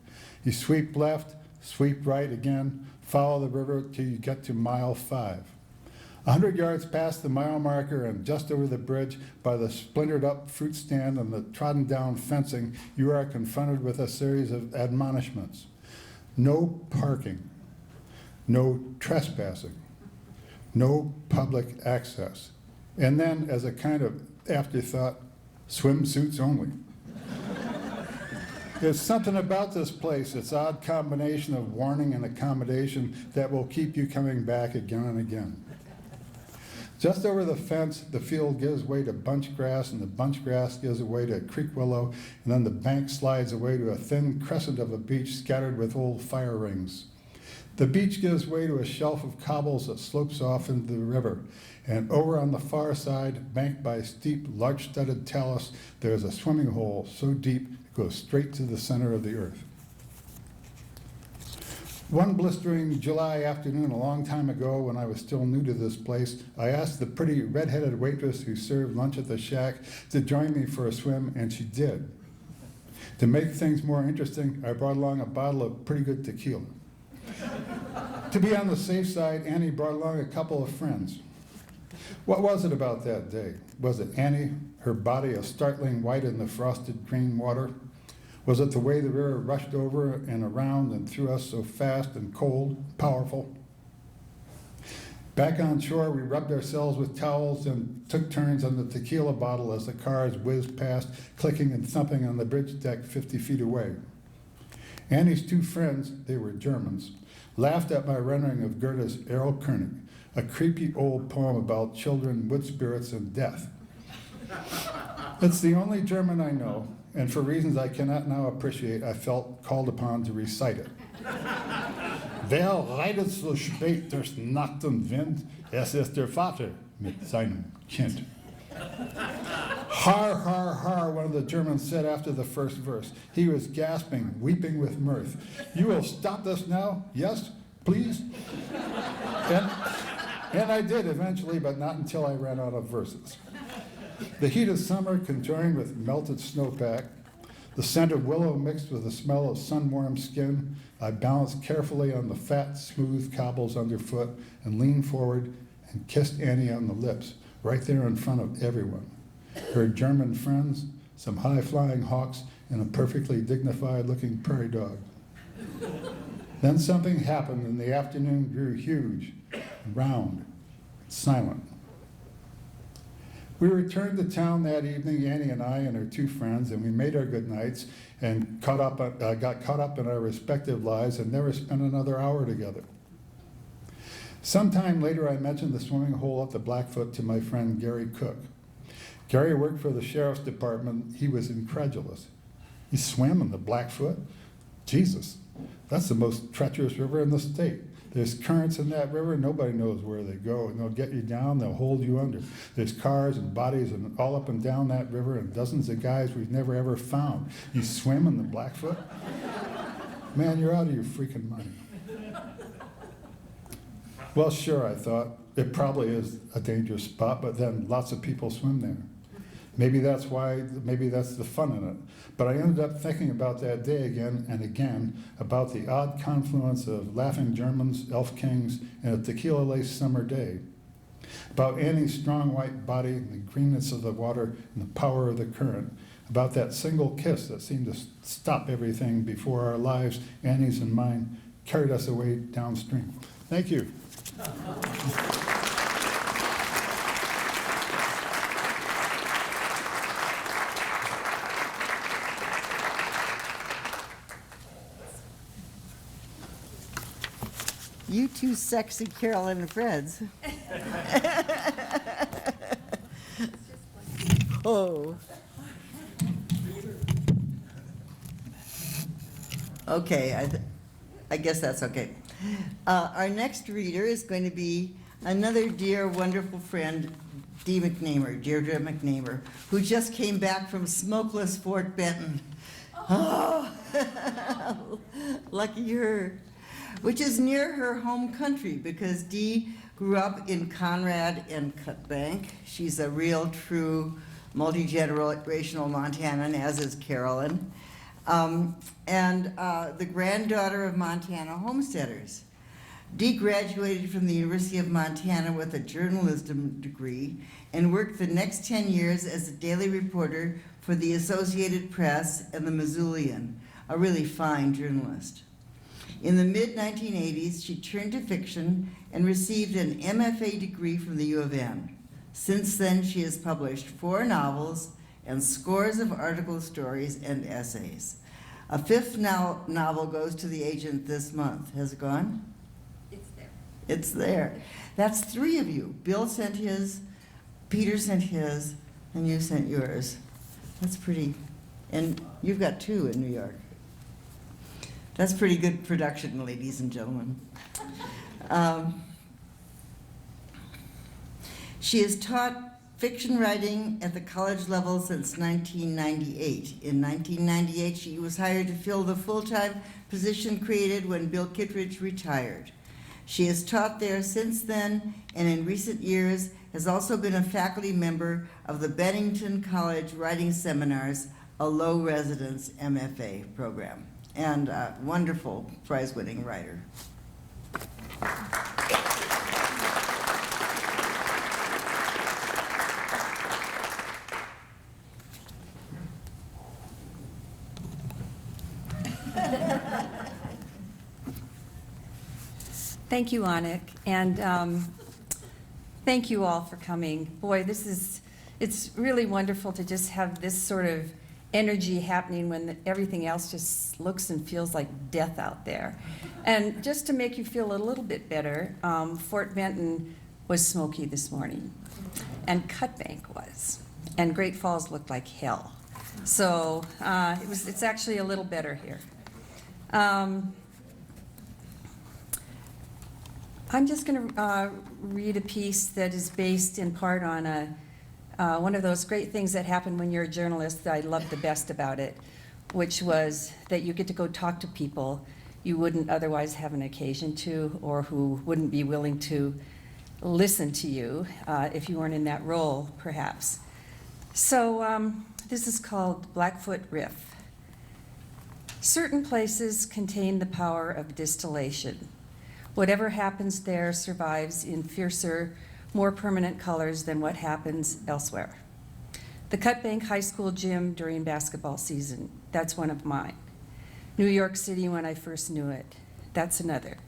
L: You sweep left, sweep right again, follow the river till you get to mile 5. 100 yards past the mile marker and just over the bridge by the splintered up fruit stand and the trodden down fencing, you are confronted with a series of admonishments. No parking, no trespassing, no public access. And then, as a kind of afterthought, swimsuits only. There's something about this place, its odd combination of warning and accommodation, that will keep you coming back again and again. Just over the fence, the field gives way to bunch grass, and the bunch grass gives way to creek willow, and then the bank slides away to a thin crescent of a beach scattered with old fire rings. The beach gives way to a shelf of cobbles that slopes off into the river, and over on the far side, banked by steep, larch-studded talus, there is a swimming hole so deep it goes straight to the center of the earth. One blistering July afternoon a long time ago, when I was still new to this place, I asked the pretty red-headed waitress who served lunch at the shack to join me for a swim, and she did. To make things more interesting, I brought along a bottle of pretty good tequila. To be on the safe side, Annie brought along a couple of friends. What was it about that day? Was it Annie, her body a startling white in the frosted green water? Was it the way the river rushed over and around and through us so fast and cold, powerful? Back on shore, we rubbed ourselves with towels and took turns on the tequila bottle as the cars whizzed past, clicking and thumping on the bridge deck 50 feet away. Annie's 2 friends, they were Germans, laughed at my rendering of Goethe's Erlkönig, a creepy old poem about children, wood spirits, and death. It's the only German I know, and for reasons I cannot now appreciate, I felt called upon to recite it. Wer reitet so spät durch Nacht und Wind? Es ist der Vater mit seinem Kind. Har, har, har, one of the Germans said after the first verse. He was gasping, weeping with mirth. You will stop this now? Yes, please? And I did eventually, but not until I ran out of verses. The heat of summer conjoined with melted snowpack, the scent of willow mixed with the smell of sun-warmed skin, I balanced carefully on the fat, smooth cobbles underfoot and leaned forward and kissed Annie on the lips, right there in front of everyone. Her German friends, some high-flying hawks, and a perfectly dignified-looking prairie dog. Then something happened, and the afternoon grew huge, round, silent. We returned to town that evening, Annie and I and her 2 friends, and we made our goodnights and got caught up in our respective lives and never spent another hour together. Sometime later, I mentioned the swimming hole at the Blackfoot to my friend Gary Cook. Gary worked for the sheriff's department. He was incredulous. You swim in the Blackfoot? Jesus, that's the most treacherous river in the state. There's currents in that river. Nobody knows where they go. And they'll get you down. They'll hold you under. There's cars and bodies and all up and down that river and dozens of guys we've never ever found. You swim in the Blackfoot? Man, you're out of your freaking mind. Well, sure, I thought, it probably is a dangerous spot, but then lots of people swim there. Maybe that's the fun in it. But I ended up thinking about that day again and again, about the odd confluence of laughing Germans, elf kings, and a tequila-laced summer day. About Annie's strong white body, and the greenness of the water, and the power of the current. About that single kiss that seemed to stop everything before our lives, Annie's and mine, carried us away downstream. Thank you.
B: You two sexy Carolyn and Freds. Oh. Okay, I guess that's okay. Our next reader is going to be another dear, wonderful friend, Deirdre McNamer, who just came back from smokeless Fort Benton. Oh, lucky her. Which is near her home country, because Dee grew up in Conrad and Cutbank. She's a real, true, multi-generational Montanan, as is Carolyn, and the granddaughter of Montana homesteaders. Dee graduated from the University of Montana with a journalism degree and worked the next 10 years as a daily reporter for the Associated Press and the Missoulian, a really fine journalist. In the mid-1980s, she turned to fiction and received an MFA degree from the U of M. Since then, she has published 4 novels and scores of article stories and essays. A 5th novel goes to the agent this month. Has it gone?
M: It's there.
B: It's there. That's 3 of you. Bill sent his, Peter sent his, and you sent yours. That's pretty, and you've got 2 in New York. That's pretty good production, ladies and gentlemen. She has taught fiction writing at the college level since 1998. In 1998, she was hired to fill the full-time position created when Bill Kittredge retired. She has taught there since then, and in recent years has also been a faculty member of the Bennington College Writing Seminars, a low residence MFA program, and a wonderful prize-winning writer.
M: Thank you, Anik, and thank you all for coming. Boy, it's really wonderful to just have this sort of energy happening when everything else just looks and feels like death out there. And just to make you feel a little bit better, Fort Benton was smoky this morning, and Cutbank was, and Great Falls looked like hell. So it's actually a little better here. I'm just going to read a piece that is based in part on one of those great things that happen when you're a journalist that I love the best about it, which was that you get to go talk to people you wouldn't otherwise have an occasion to, or who wouldn't be willing to listen to you if you weren't in that role, perhaps. So this is called Blackfoot Riff. Certain places contain the power of distillation. Whatever happens there survives in fiercer, more permanent colors than what happens elsewhere. The Cutbank High School gym during basketball season, that's one of mine. New York City when I first knew it, that's another.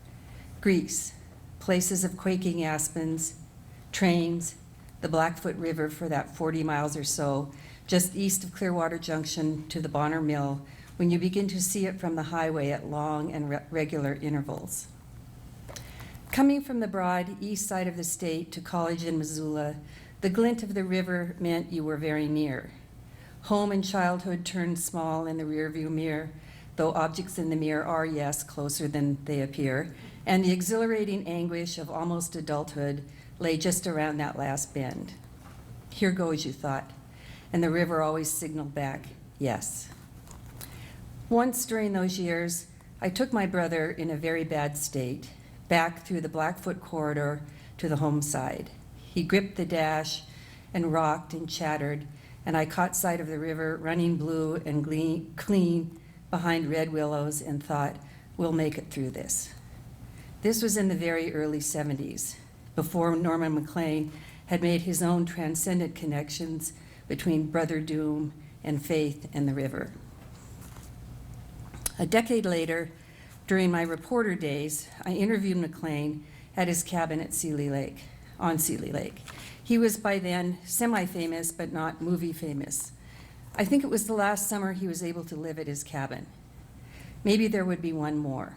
M: Greece, places of quaking aspens, trains, the Blackfoot River for that 40 miles or so, just east of Clearwater Junction to the Bonner Mill, when you begin to see it from the highway at long and regular intervals. Coming from the broad east side of the state to college in Missoula, the glint of the river meant you were very near. Home and childhood turned small in the rearview mirror, though objects in the mirror are, yes, closer than they appear, and the exhilarating anguish of almost adulthood lay just around that last bend. Here goes, you thought, and the river always signaled back, yes. Once during those years, I took my brother in a very bad state, back through the Blackfoot corridor to the home side. He gripped the dash and rocked and chattered, and I caught sight of the river running blue and clean behind red willows and thought, we'll make it through this. This was in the very early 70s, before Norman Maclean had made his own transcendent connections between Brother Doom and faith and the river. A decade later, during my reporter days, I interviewed Maclean at his cabin at Seeley Lake, on Seeley Lake. He was by then semi-famous, but not movie famous. I think it was the last summer he was able to live at his cabin. Maybe there would be one more.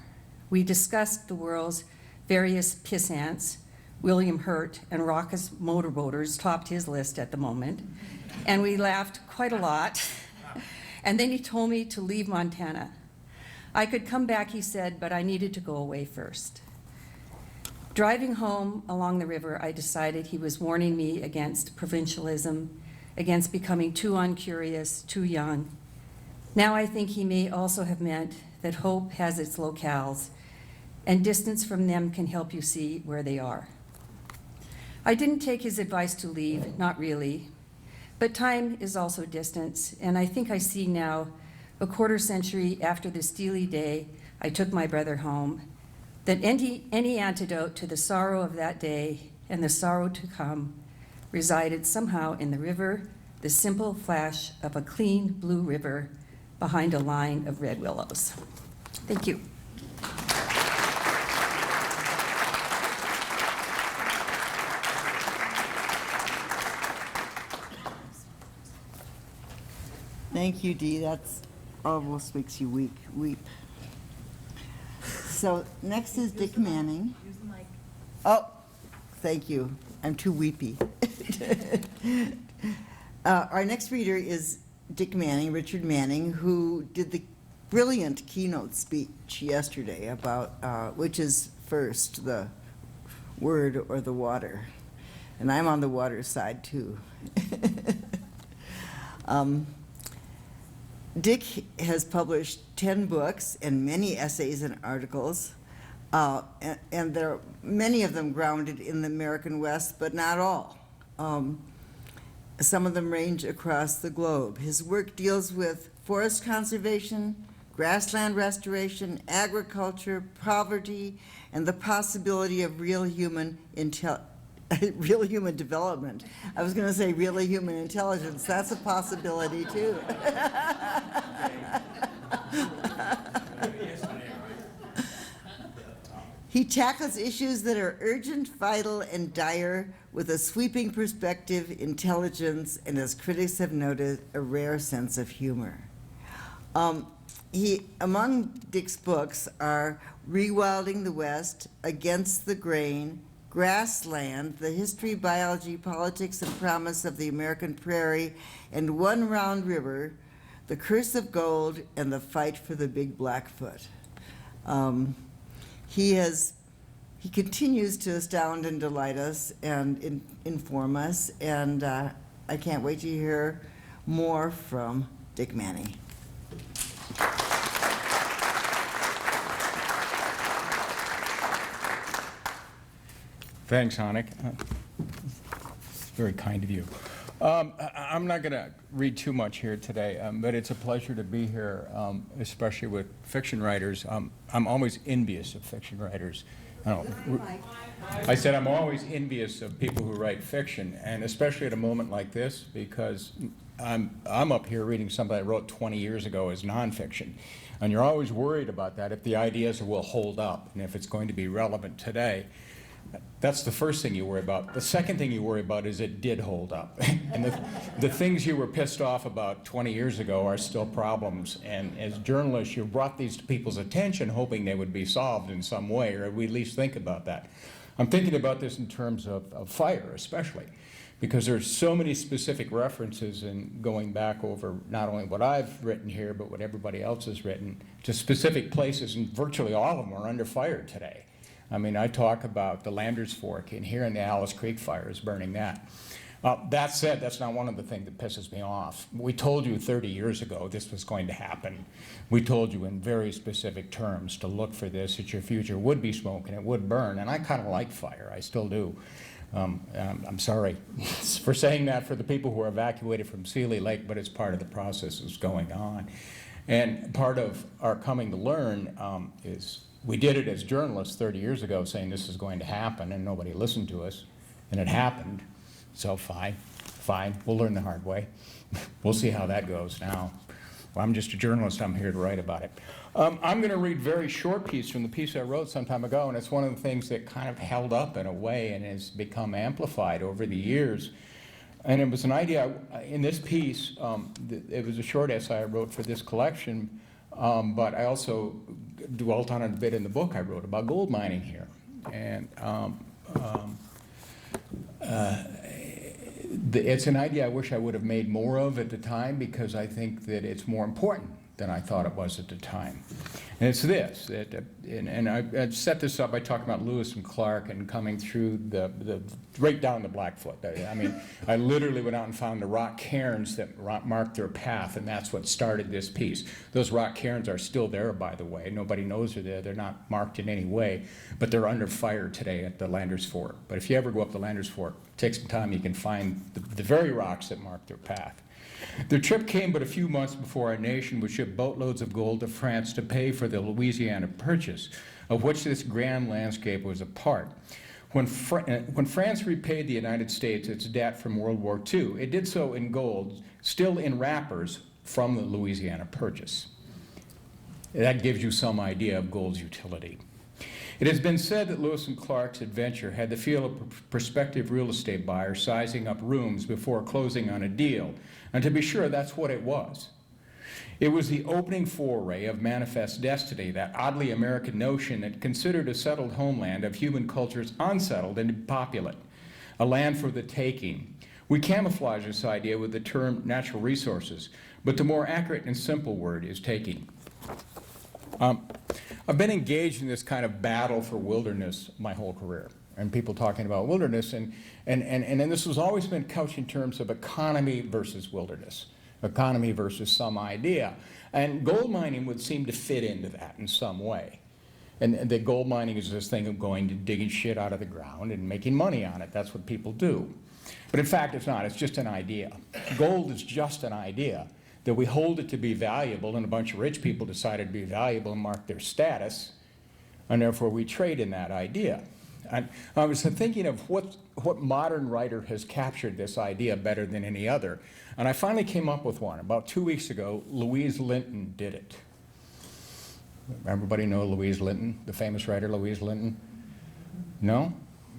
M: We discussed the world's various pissants. William Hurt and raucous motorboaters topped his list at the moment. And we laughed quite a lot. And then he told me to leave Montana. I could come back, he said, but I needed to go away first. Driving home along the river, I decided he was warning me against provincialism, against becoming too uncurious, too young. Now I think he may also have meant that hope has its locales, and distance from them can help you see where they are. I didn't take his advice to leave, not really, but time is also distance, and I think I see now, a quarter century after the steely day I took my brother home, that any antidote to the sorrow of that day and the sorrow to come resided somehow in the river, the simple flash of a clean blue river behind a line of red willows. Thank you.
B: Thank you, Dee. That's almost makes you weep. So next is Dick Manning.
A: Use the mic.
B: Oh, thank you. I'm too weepy. Our next reader is Dick Manning, Richard Manning, who did the brilliant keynote speech yesterday about which is first, the word or the water. And I'm on the water side too. Dick has published 10 books and many essays and articles, and there are many of them grounded in the American West, but not all. Some of them range across the globe. His work deals with forest conservation, grassland restoration, agriculture, poverty, and the possibility of real human development. I was going to say really human intelligence. That's a possibility too. He tackles issues that are urgent, vital, and dire with a sweeping perspective, intelligence, and as critics have noted, a rare sense of humor. Among Dick's books are Rewilding the West, Against the Grain, Grassland, The History, Biology, Politics, and Promise of the American Prairie, and One Round River, The Curse of Gold, and The Fight for the Big Blackfoot. He continues to astound and delight us and inform us, and I can't wait to hear more from Dick Manning.
N: Thanks, Honik. It's very kind of you. I'm not going to read too much here today, but it's a pleasure to be here, especially with fiction writers. I'm always envious of fiction writers. I said I'm always envious of people who write fiction, and especially at a moment like this, because I'm up here reading something I wrote 20 years ago as nonfiction. And you're always worried about that, if the ideas will hold up and if it's going to be relevant today. That's the first thing you worry about. The second thing you worry about is it did hold up. And the things you were pissed off about 20 years ago are still problems. And as journalists, you brought these to people's attention hoping they would be solved in some way, or we at least think about that. I'm thinking about this in terms of fire, especially, because there's so many specific references in going back over not only what I've written here, but what everybody else has written, to specific places, and virtually all of them are under fire today. I mean, I talk about the Landers Fork, and here in the Alice Creek fires, burning that. That said, that's not one of the things that pisses me off. We told you 30 years ago this was going to happen. We told you in very specific terms to look for this, that your future would be smoke and it would burn. And I kind of like fire, I still do. I'm sorry for saying that for the people who are evacuated from Seeley Lake, but it's part of the process that's going on. And part of our coming to learn is we did it as journalists 30 years ago saying this is going to happen, and nobody listened to us, and it happened. So fine, we'll learn the hard way. We'll see how that goes now. Well, I'm just a journalist, I'm here to write about it. I'm going to read a very short piece from the piece I wrote some time ago, and it's one of the things that kind of held up in a way and has become amplified over the years. And it was an idea, in this piece, it was a short essay I wrote for this collection, but I also dwelt on it a bit in the book I wrote about gold mining here. And it's an idea I wish I would have made more of at the time, because I think that it's more important than I thought it was at the time. And it's this, and I set this up by talking about Lewis and Clark and coming through right down the Blackfoot. I mean, I literally went out and found the rock cairns that marked their path, and that's what started this piece. Those rock cairns are still there, by the way. Nobody knows they're there. They're not marked in any way, but they're under fire today at the Landers Fork. But if you ever go up the Landers Fork, take some time, you can find the very rocks that mark their path. Their trip came but a few months before our nation would ship boatloads of gold to France to pay for the Louisiana Purchase, of which this grand landscape was a part. When France repaid the United States its debt from World War II, it did so in gold, still in wrappers from the Louisiana Purchase. That gives you some idea of gold's utility. It has been said that Lewis and Clark's adventure had the feel of a prospective real estate buyer sizing up rooms before closing on a deal. And to be sure, that's what it was. It was the opening foray of manifest destiny, that oddly American notion that considered a settled homeland of human cultures unsettled and depopulate, a land for the taking. We camouflage this idea with the term natural resources, but the more accurate and simple word is taking. I've been engaged in this kind of battle for wilderness my whole career, and people talking about wilderness, and this has always been couched in terms of economy versus wilderness, economy versus some idea. And gold mining would seem to fit into that in some way. And the gold mining is this thing of going to digging shit out of the ground and making money on it. That's what people do. But in fact, it's not. It's just an idea. Gold is just an idea, that we hold it to be valuable, and a bunch of rich people decided to be valuable and mark their status, and therefore we trade in that idea. And I was thinking of what modern writer has captured this idea better than any other, and I finally came up with one. About 2 weeks ago, Louise Linton did it. Everybody know Louise Linton, the famous writer Louise Linton? No?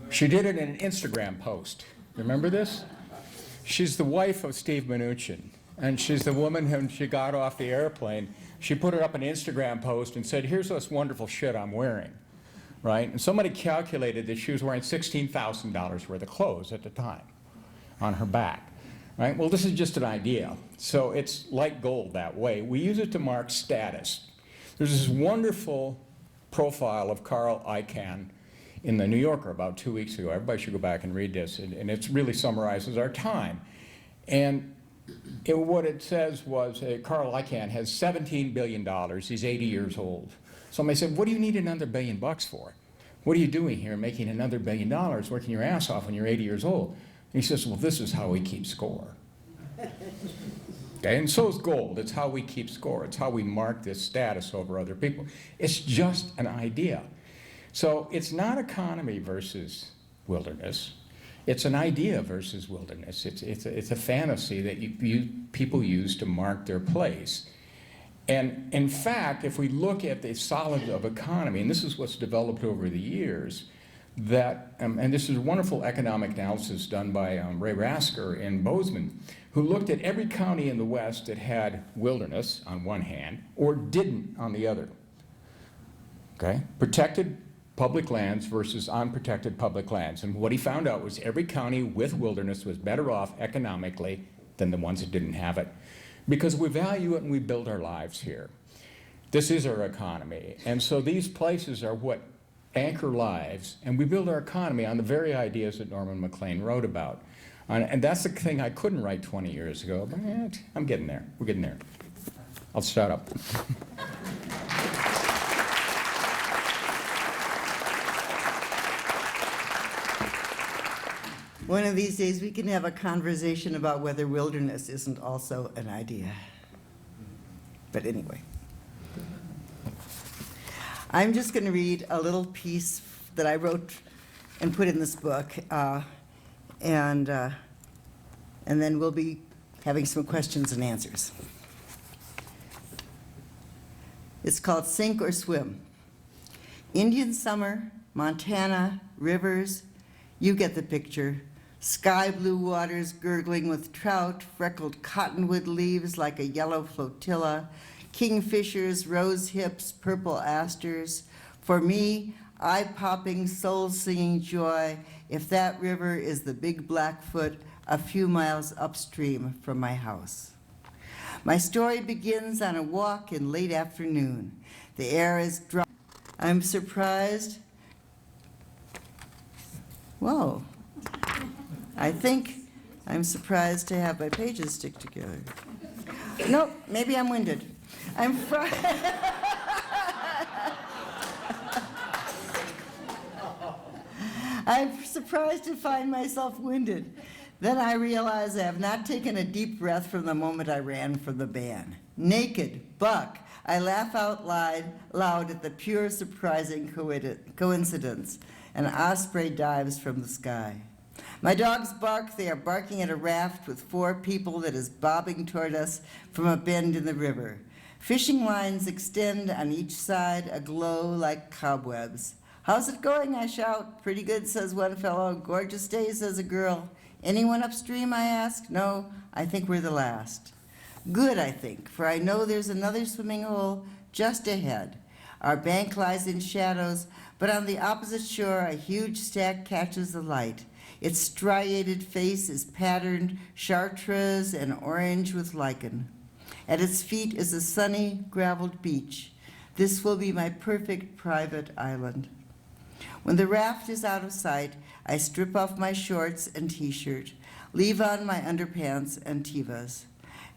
N: She did it in an Instagram post. Remember this? She's the wife of Steve Mnuchin. And she's the woman who, she got off the airplane, she put it up an Instagram post and said, here's this wonderful shit I'm wearing, right? And somebody calculated that she was wearing $16,000 worth of clothes at the time on her back, right? Well, this is just an idea. So it's like gold that way. We use it to mark status. There's this wonderful profile of Carl Icahn in the New Yorker about 2 weeks ago. Everybody should go back and read this, and it really summarizes our time. And what it says was Carl Icahn has $17 billion. He's 80 years old. Somebody said, what do you need another $1 billion for? What are you doing here making another $1 billion, working your ass off when you're 80 years old? And he says, well, this is how we keep score. Okay, and so is gold. It's how we keep score. It's how we mark this status over other people. It's just an idea. So it's not economy versus wilderness. It's an idea versus wilderness. It's a fantasy that people use to mark their place. And in fact, if we look at the solids of economy, and this is what's developed over the years, that, and this is a wonderful economic analysis done by Ray Rasker in Bozeman, who looked at every county in the West that had wilderness on one hand, or didn't on the other. Okay? Protected public lands versus unprotected public lands. And what he found out was every county with wilderness was better off economically than the ones that didn't have it, because we value it and we build our lives here. This is our economy. And so these places are what anchor lives, and we build our economy on the very ideas that Norman Maclean wrote about. And that's the thing I couldn't write 20 years ago, but I'm getting there. We're getting there. I'll shut up.
B: One of these days, we can have a conversation about whether wilderness isn't also an idea. But anyway. I'm just going to read a little piece that I wrote and put in this book, and then we'll be having some questions and answers. It's called Sink or Swim. Indian summer, Montana, rivers, you get the picture. Sky blue waters gurgling with trout, freckled cottonwood leaves like a yellow flotilla, kingfishers, rose hips, purple asters. For me, eye-popping, soul-singing joy if that river is the Big Blackfoot a few miles upstream from my house. My story begins on a walk in late afternoon. The air is dry. I'm surprised. Whoa. I think I'm surprised to have my pages stick together. Nope, maybe I'm winded. I'm surprised to find myself winded. Then I realize I have not taken a deep breath from the moment I ran from the band. Naked, buck, I laugh out loud at the pure, surprising coincidence. An osprey dives from the sky. My dogs bark. They are barking at a raft with 4 people that is bobbing toward us from a bend in the river. Fishing lines extend on each side, aglow like cobwebs. How's it going? I shout. Pretty good, says one fellow. Gorgeous day, says a girl. Anyone upstream, I ask. No, I think we're the last. Good, I think, for I know there's another swimming hole just ahead. Our bank lies in shadows, but on the opposite shore, a huge stack catches the light. Its striated face is patterned chartreuse and orange with lichen. At its feet is a sunny, graveled beach. This will be my perfect private island. When the raft is out of sight, I strip off my shorts and t-shirt, leave on my underpants and tivas.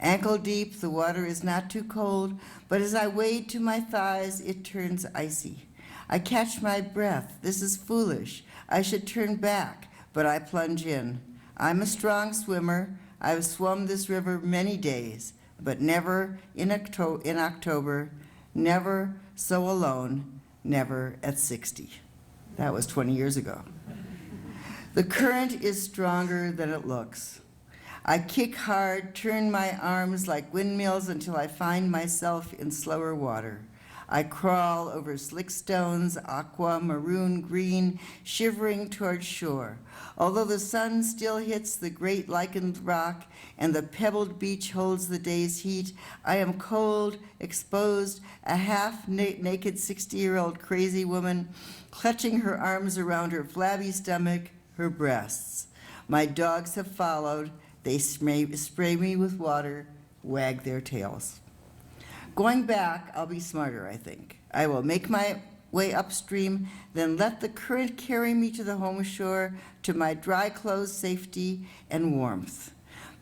B: Ankle deep, the water is not too cold, but as I wade to my thighs, it turns icy. I catch my breath. This is foolish. I should turn back, but I plunge in. I'm a strong swimmer. I've swum this river many days, but never in October, never so alone, never at 60. That was 20 years ago. The current is stronger than it looks. I kick hard, turn my arms like windmills until I find myself in slower water. I crawl over slick stones, aqua, maroon, green, shivering toward shore. Although the sun still hits the great lichened rock and the pebbled beach holds the day's heat, I am cold, exposed, a half-naked 60-year-old crazy woman, clutching her arms around her flabby stomach, her breasts. My dogs have followed. They spray me with water, wag their tails. Going back, I'll be smarter, I think. I will make my way upstream, then let the current carry me to the home shore, to my dry clothes' safety and warmth.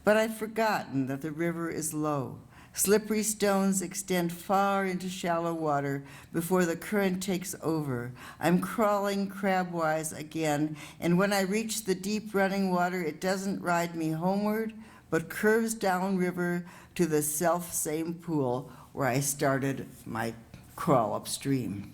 B: But I've forgotten that the river is low. Slippery stones extend far into shallow water before the current takes over. I'm crawling crabwise again, and when I reach the deep running water, it doesn't ride me homeward, but curves downriver to the self-same pool where I started my crawl upstream.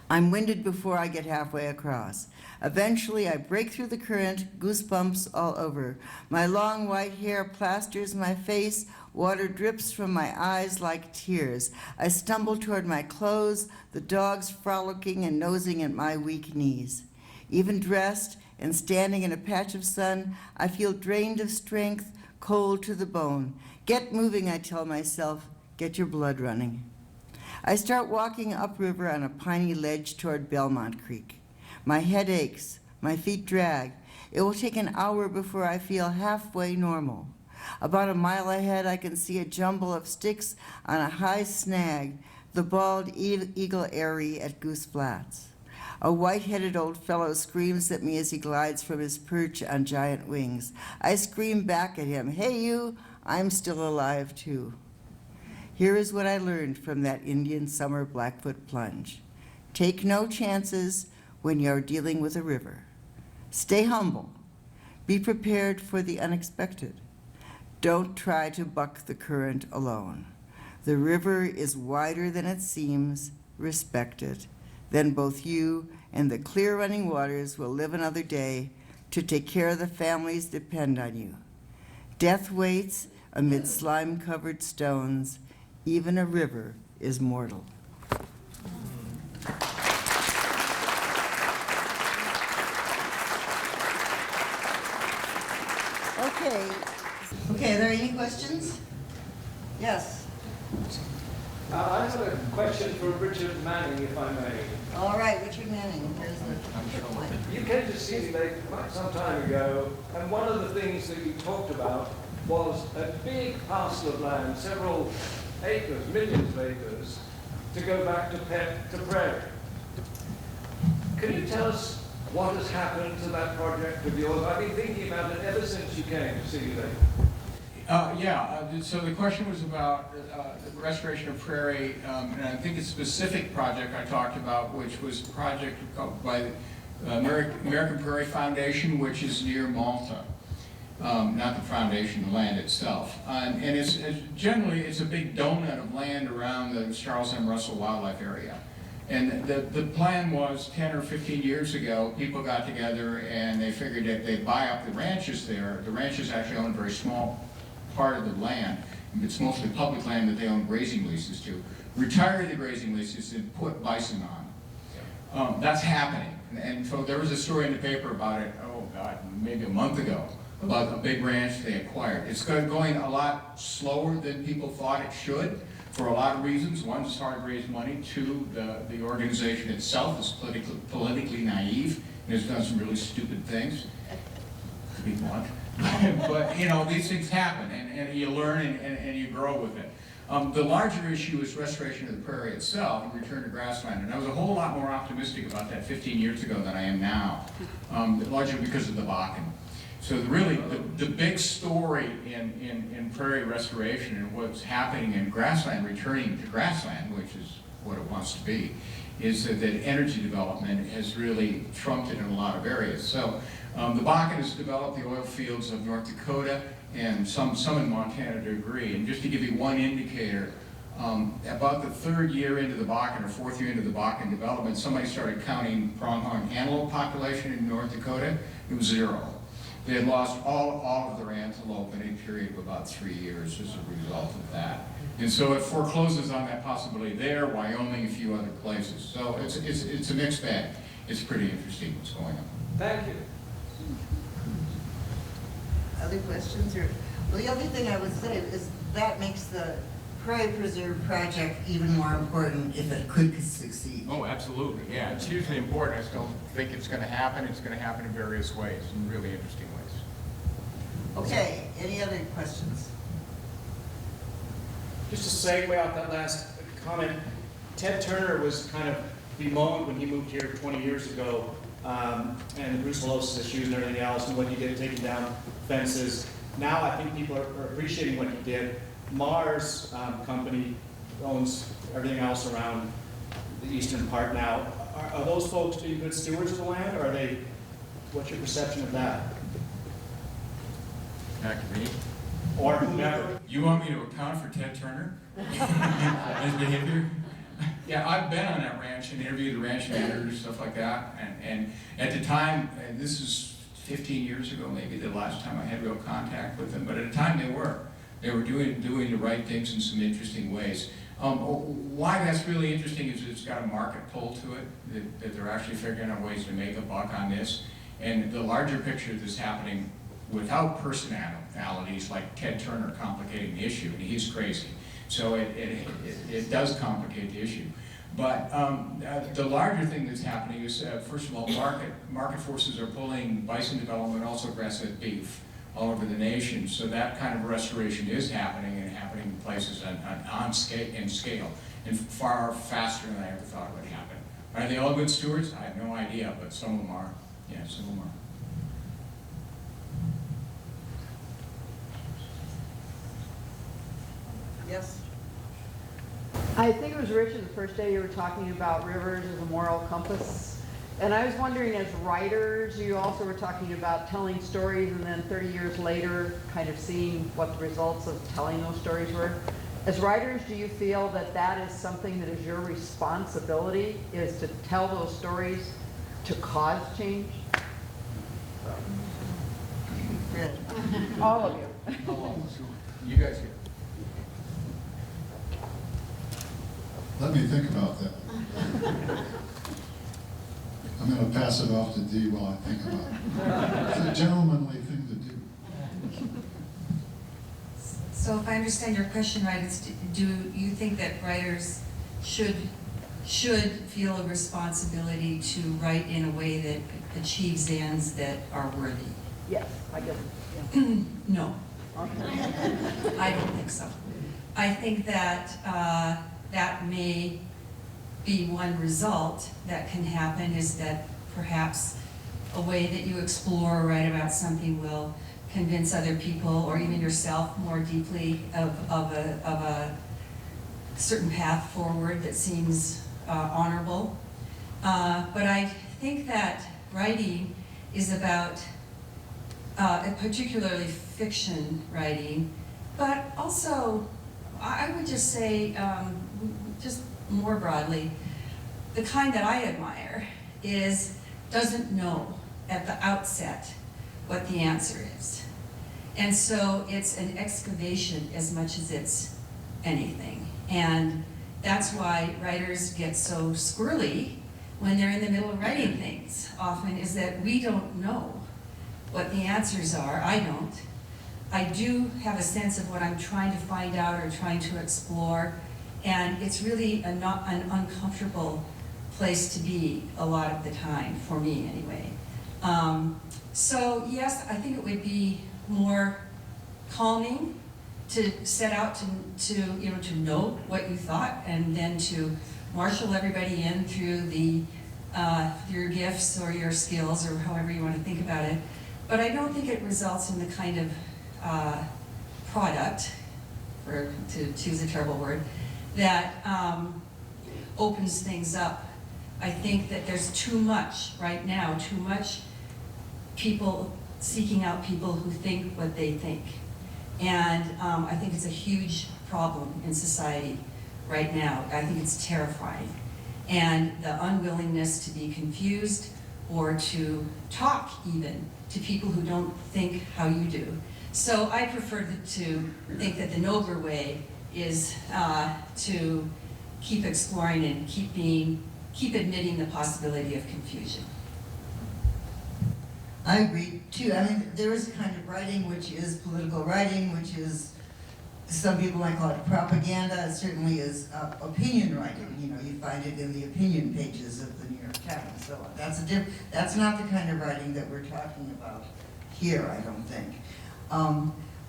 B: I'm winded before I get halfway across. Eventually, I break through the current, goosebumps all over. My long white hair plasters my face, water drips from my eyes like tears. I stumble toward my clothes, the dogs frolicking and nosing at my weak knees. Even dressed and standing in a patch of sun, I feel drained of strength, cold to the bone. Get moving, I tell myself, get your blood running. I start walking upriver on a piney ledge toward Belmont Creek. My head aches, my feet drag. It will take an hour before I feel halfway normal. About a mile ahead, I can see a jumble of sticks on a high snag, the bald eagle eyrie at Goose Flats. A white-headed old fellow screams at me as he glides from his perch on giant wings. I scream back at him, "Hey you, I'm still alive too." Here is what I learned from that Indian summer Blackfoot plunge. Take no chances when you're dealing with a river. Stay humble. Be prepared for the unexpected. Don't try to buck the current alone. The river is wider than it seems. Respect it. Then both you and the clear running waters will live another day to take care of the families depend on you. Death waits amid slime-covered stones. Even a river is mortal. Okay, are there any questions? Yes.
O: I have a question for Richard Manning, if I may.
B: All right, Richard Manning, here's the...
O: You came to Sea Lake quite some time ago, and one of the things that you talked about was a big parcel of land, several acres, millions of acres, to go back to prairie. Can you tell us what has happened to that project of yours? I've been thinking about it ever since you came to Sea Lake.
N: So the question was about the restoration of prairie, and I think it's a specific project I talked about, which was a project by the American Prairie Foundation, which is near Malta. Not the foundation, the land itself. And it's generally, it's a big donut of land around the Charles M. Russell Wildlife Area. And the plan was 10 or 15 years ago, people got together and they figured that they'd buy up the ranches there. The ranches actually own a very small part of the land. It's mostly public land that they own grazing leases to. Retire the grazing leases and put bison on. That's happening. And so there was a story in the paper about it, oh God, maybe a month ago, about a big ranch they acquired. It's going a lot slower than people thought it should for a lot of reasons. One, it's hard to raise money. Two, the organization itself is politically naive and has done some really stupid things, to be blunt. But, you know, these things happen, and you learn and you grow with it. The larger issue is restoration of the prairie itself and return to grassland. And I was a whole lot more optimistic about that 15 years ago than I am now, largely because of the Bakken. So really, the big story in prairie restoration and what's happening in grassland, returning to grassland, which is what it wants to be, is that energy development has really trumped it in a lot of areas. So the Bakken has developed the oil fields of North Dakota and some in Montana to a degree. And just to give you one indicator, about the third year into the Bakken or fourth year into the Bakken development, somebody started counting pronghorn antelope population in North Dakota. It was 0. They had lost all of their antelope in a period of about 3 years as a result of that. And so it forecloses on that possibility there, Wyoming, a few other places. So it's a mixed bag. It's pretty interesting what's going on.
O: Thank you.
B: Other questions? Well, the other thing I would say is that makes the Prairie Preserve project even more important if it could succeed.
N: Oh, absolutely, yeah. It's hugely important. I just don't think it's going to happen. It's going to happen in various ways, in really interesting ways.
B: Okay, any other questions?
G: Just to segue out that last comment, Ted Turner was kind of bemoaned when he moved here 20 years ago, and the brucellosis issues and everything else, and what he did taking down fences. Now I think people are appreciating what he did. Mars company owns everything else around the eastern part now. Are those folks being good stewards of the land, or are they, what's your perception of that?
N: Back to me.
G: Or whomever?
N: You want me to account for Ted Turner? His behavior? Yeah, I've been on that ranch and interviewed the ranch managers, stuff like that. And at the time, and this is 15 years ago, maybe the last time I had real contact with them, but at the time they were doing the right things in some interesting ways. Why that's really interesting is it's got a market pull to it, that they're actually figuring out ways to make a buck on this. And the larger picture that's happening without personalities like Ted Turner complicating the issue, and he's crazy. So it does complicate the issue. But the larger thing that's happening is, first of all, market forces are pulling bison development, also grass-fed beef, all over the nation. So that kind of restoration is happening, and happening in places in scale, and far faster than I ever thought it would happen. Are they all good stewards? I have no idea, but some of them are. Yeah, some of them are.
B: Yes?
P: I think it was Richard, the first day you were talking about rivers as a moral compass. And I was wondering, as writers, you also were talking about telling stories and then 30 years later kind of seeing what the results of telling those stories were. As writers, do you feel that that is something that is your responsibility, is to tell those stories to cause change? All of you.
N: You guys here.
Q: Let me think about that. I'm going to pass it off to Dee while I think about it. It's a gentlemanly thing to do.
R: So if I understand your question right, it's, do you think that writers should feel a responsibility to write in a way that achieves ends that are worthy?
P: Yes, I guess. Yeah.
R: No. I don't think so. I think that that may be one result that can happen, is that perhaps a way that you explore or write about something will convince other people or even yourself more deeply of a certain path forward that seems honorable. But I think that writing is about, particularly fiction writing, but also, I would just say, just more broadly, the kind that I admire doesn't know at the outset what the answer is. And so it's an excavation as much as it's anything. And that's why writers get so squirrely when they're in the middle of writing things often, is that we don't know what the answers are. I don't. I do have a sense of what I'm trying to find out or trying to explore, and it's really an uncomfortable place to be a lot of the time, for me anyway. So yes, I think it would be more calming to set out to know what you thought, and then to marshal everybody in through your gifts or your skills or however you want to think about it. But I don't think it results in the kind of product, to choose a terrible word, that opens things up. I think that there's too much right now, too much people seeking out people who think what they think. And I think it's a huge problem in society right now. I think it's terrifying. And the unwillingness to be confused or to talk even to people who don't think how you do. So I prefer to think that the nobler way is to keep exploring and keep admitting the possibility of confusion.
B: I agree too. I mean, there is a kind of writing which is political writing, which is, some people might call it propaganda. It certainly is opinion writing. You know, you find it in the opinion pages of the New York Times. So that's not the kind of writing that we're talking about here, I don't think.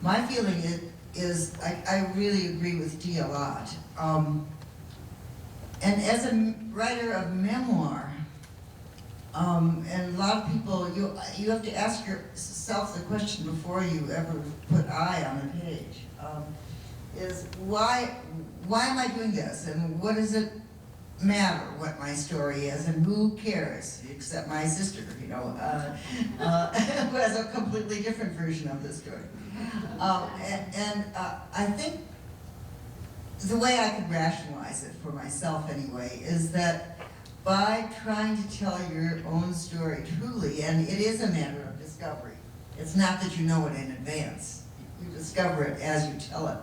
B: My feeling is I really agree with Dee a lot. And as a writer of memoir, and a lot of people, you have to ask yourself the question before you ever put I on the page, is why am I doing this, and what does it matter what my story is, and who cares except my sister, you know, who has a completely different version of the story. I think the way I could rationalize it for myself anyway is that by trying to tell your own story truly, and it is a matter of discovery. It's not that you know it in advance. You discover it as you tell it.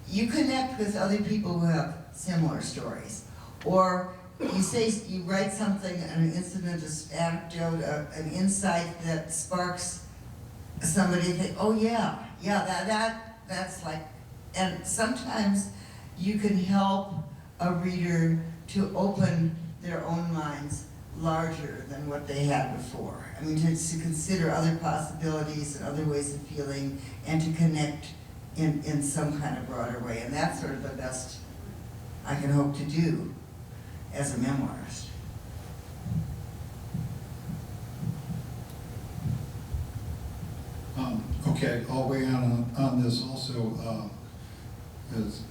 B: You connect with other people who have similar stories. Or you write something, an incident, an anecdote, an insight that sparks somebody to think, oh yeah, that's like, and sometimes you can help a reader to open their own minds larger than what they had before. I mean, to consider other possibilities and other ways of feeling, and to connect in some kind of broader way. And that's sort of the best I can hope to do. as a memoirist?
Q: Okay, I'll weigh in on this also. It's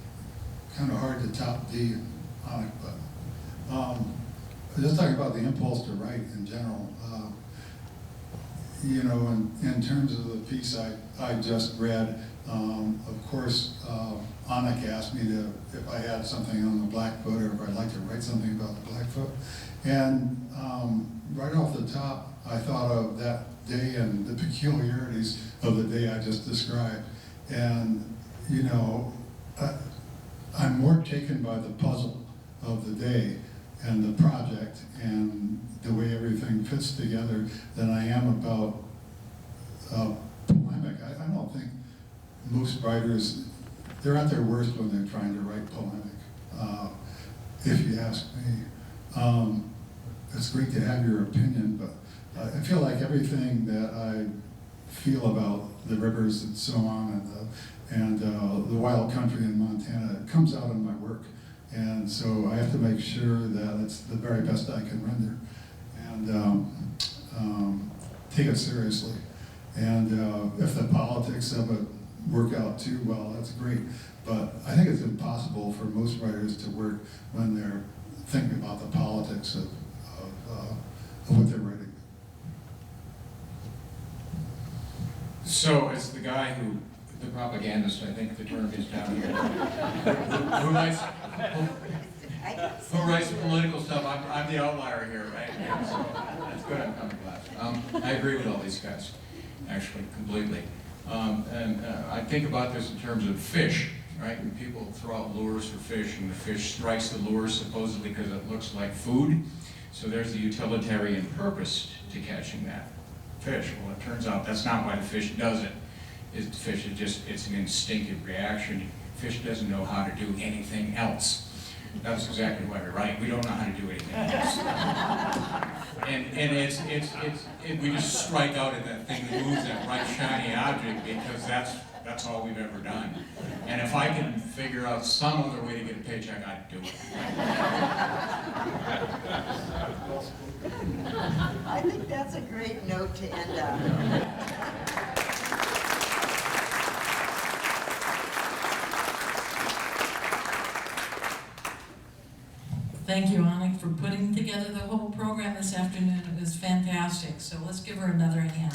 Q: kind of hard to top D on it, but just talking about the impulse to write in general. You know, in terms of the piece I just read, of course, Anik asked me if I had something on the Blackfoot or if I'd like to write something about the Blackfoot. And right off the top, I thought of that day and the peculiarities of the day I just described. And, you know, I'm more taken by the puzzle of the day and the project and the way everything fits together than I am about polemic. I don't think most writers, they're at their worst when they're trying to write polemic, if you ask me. It's great to have your opinion, but I feel like everything that I feel about the rivers and so on and the wild country in Montana, it comes out in my work. And so I have to make sure that it's the very best I can render and take it seriously. And if the politics of it work out too well, that's great. But I think it's impossible for most writers to work when they're thinking about the politics of what they're writing.
N: So, as the guy who, the propagandist, I think the term is down here, who writes political stuff, I'm the outlier here, right? Yeah, so that's good, I'm coming last. I agree with all these guys, actually, completely. And I think about this in terms of fish, right? And people throw out lures for fish, and the fish strikes the lure supposedly because it looks like food. So there's the utilitarian purpose to catching that fish. Well, it turns out that's not why the fish does it. It's an instinctive reaction. Fish doesn't know how to do anything else. That's exactly why we write. We don't know how to do anything else. And we just strike out at that thing that moves, that bright shiny object, because that's all we've ever done. And if I can figure out some other way to get a paycheck, I'd do it.
B: I think that's a great note to end on.
A: Thank you, Anik, for putting together the whole program this afternoon. It was fantastic. So let's give her another hand.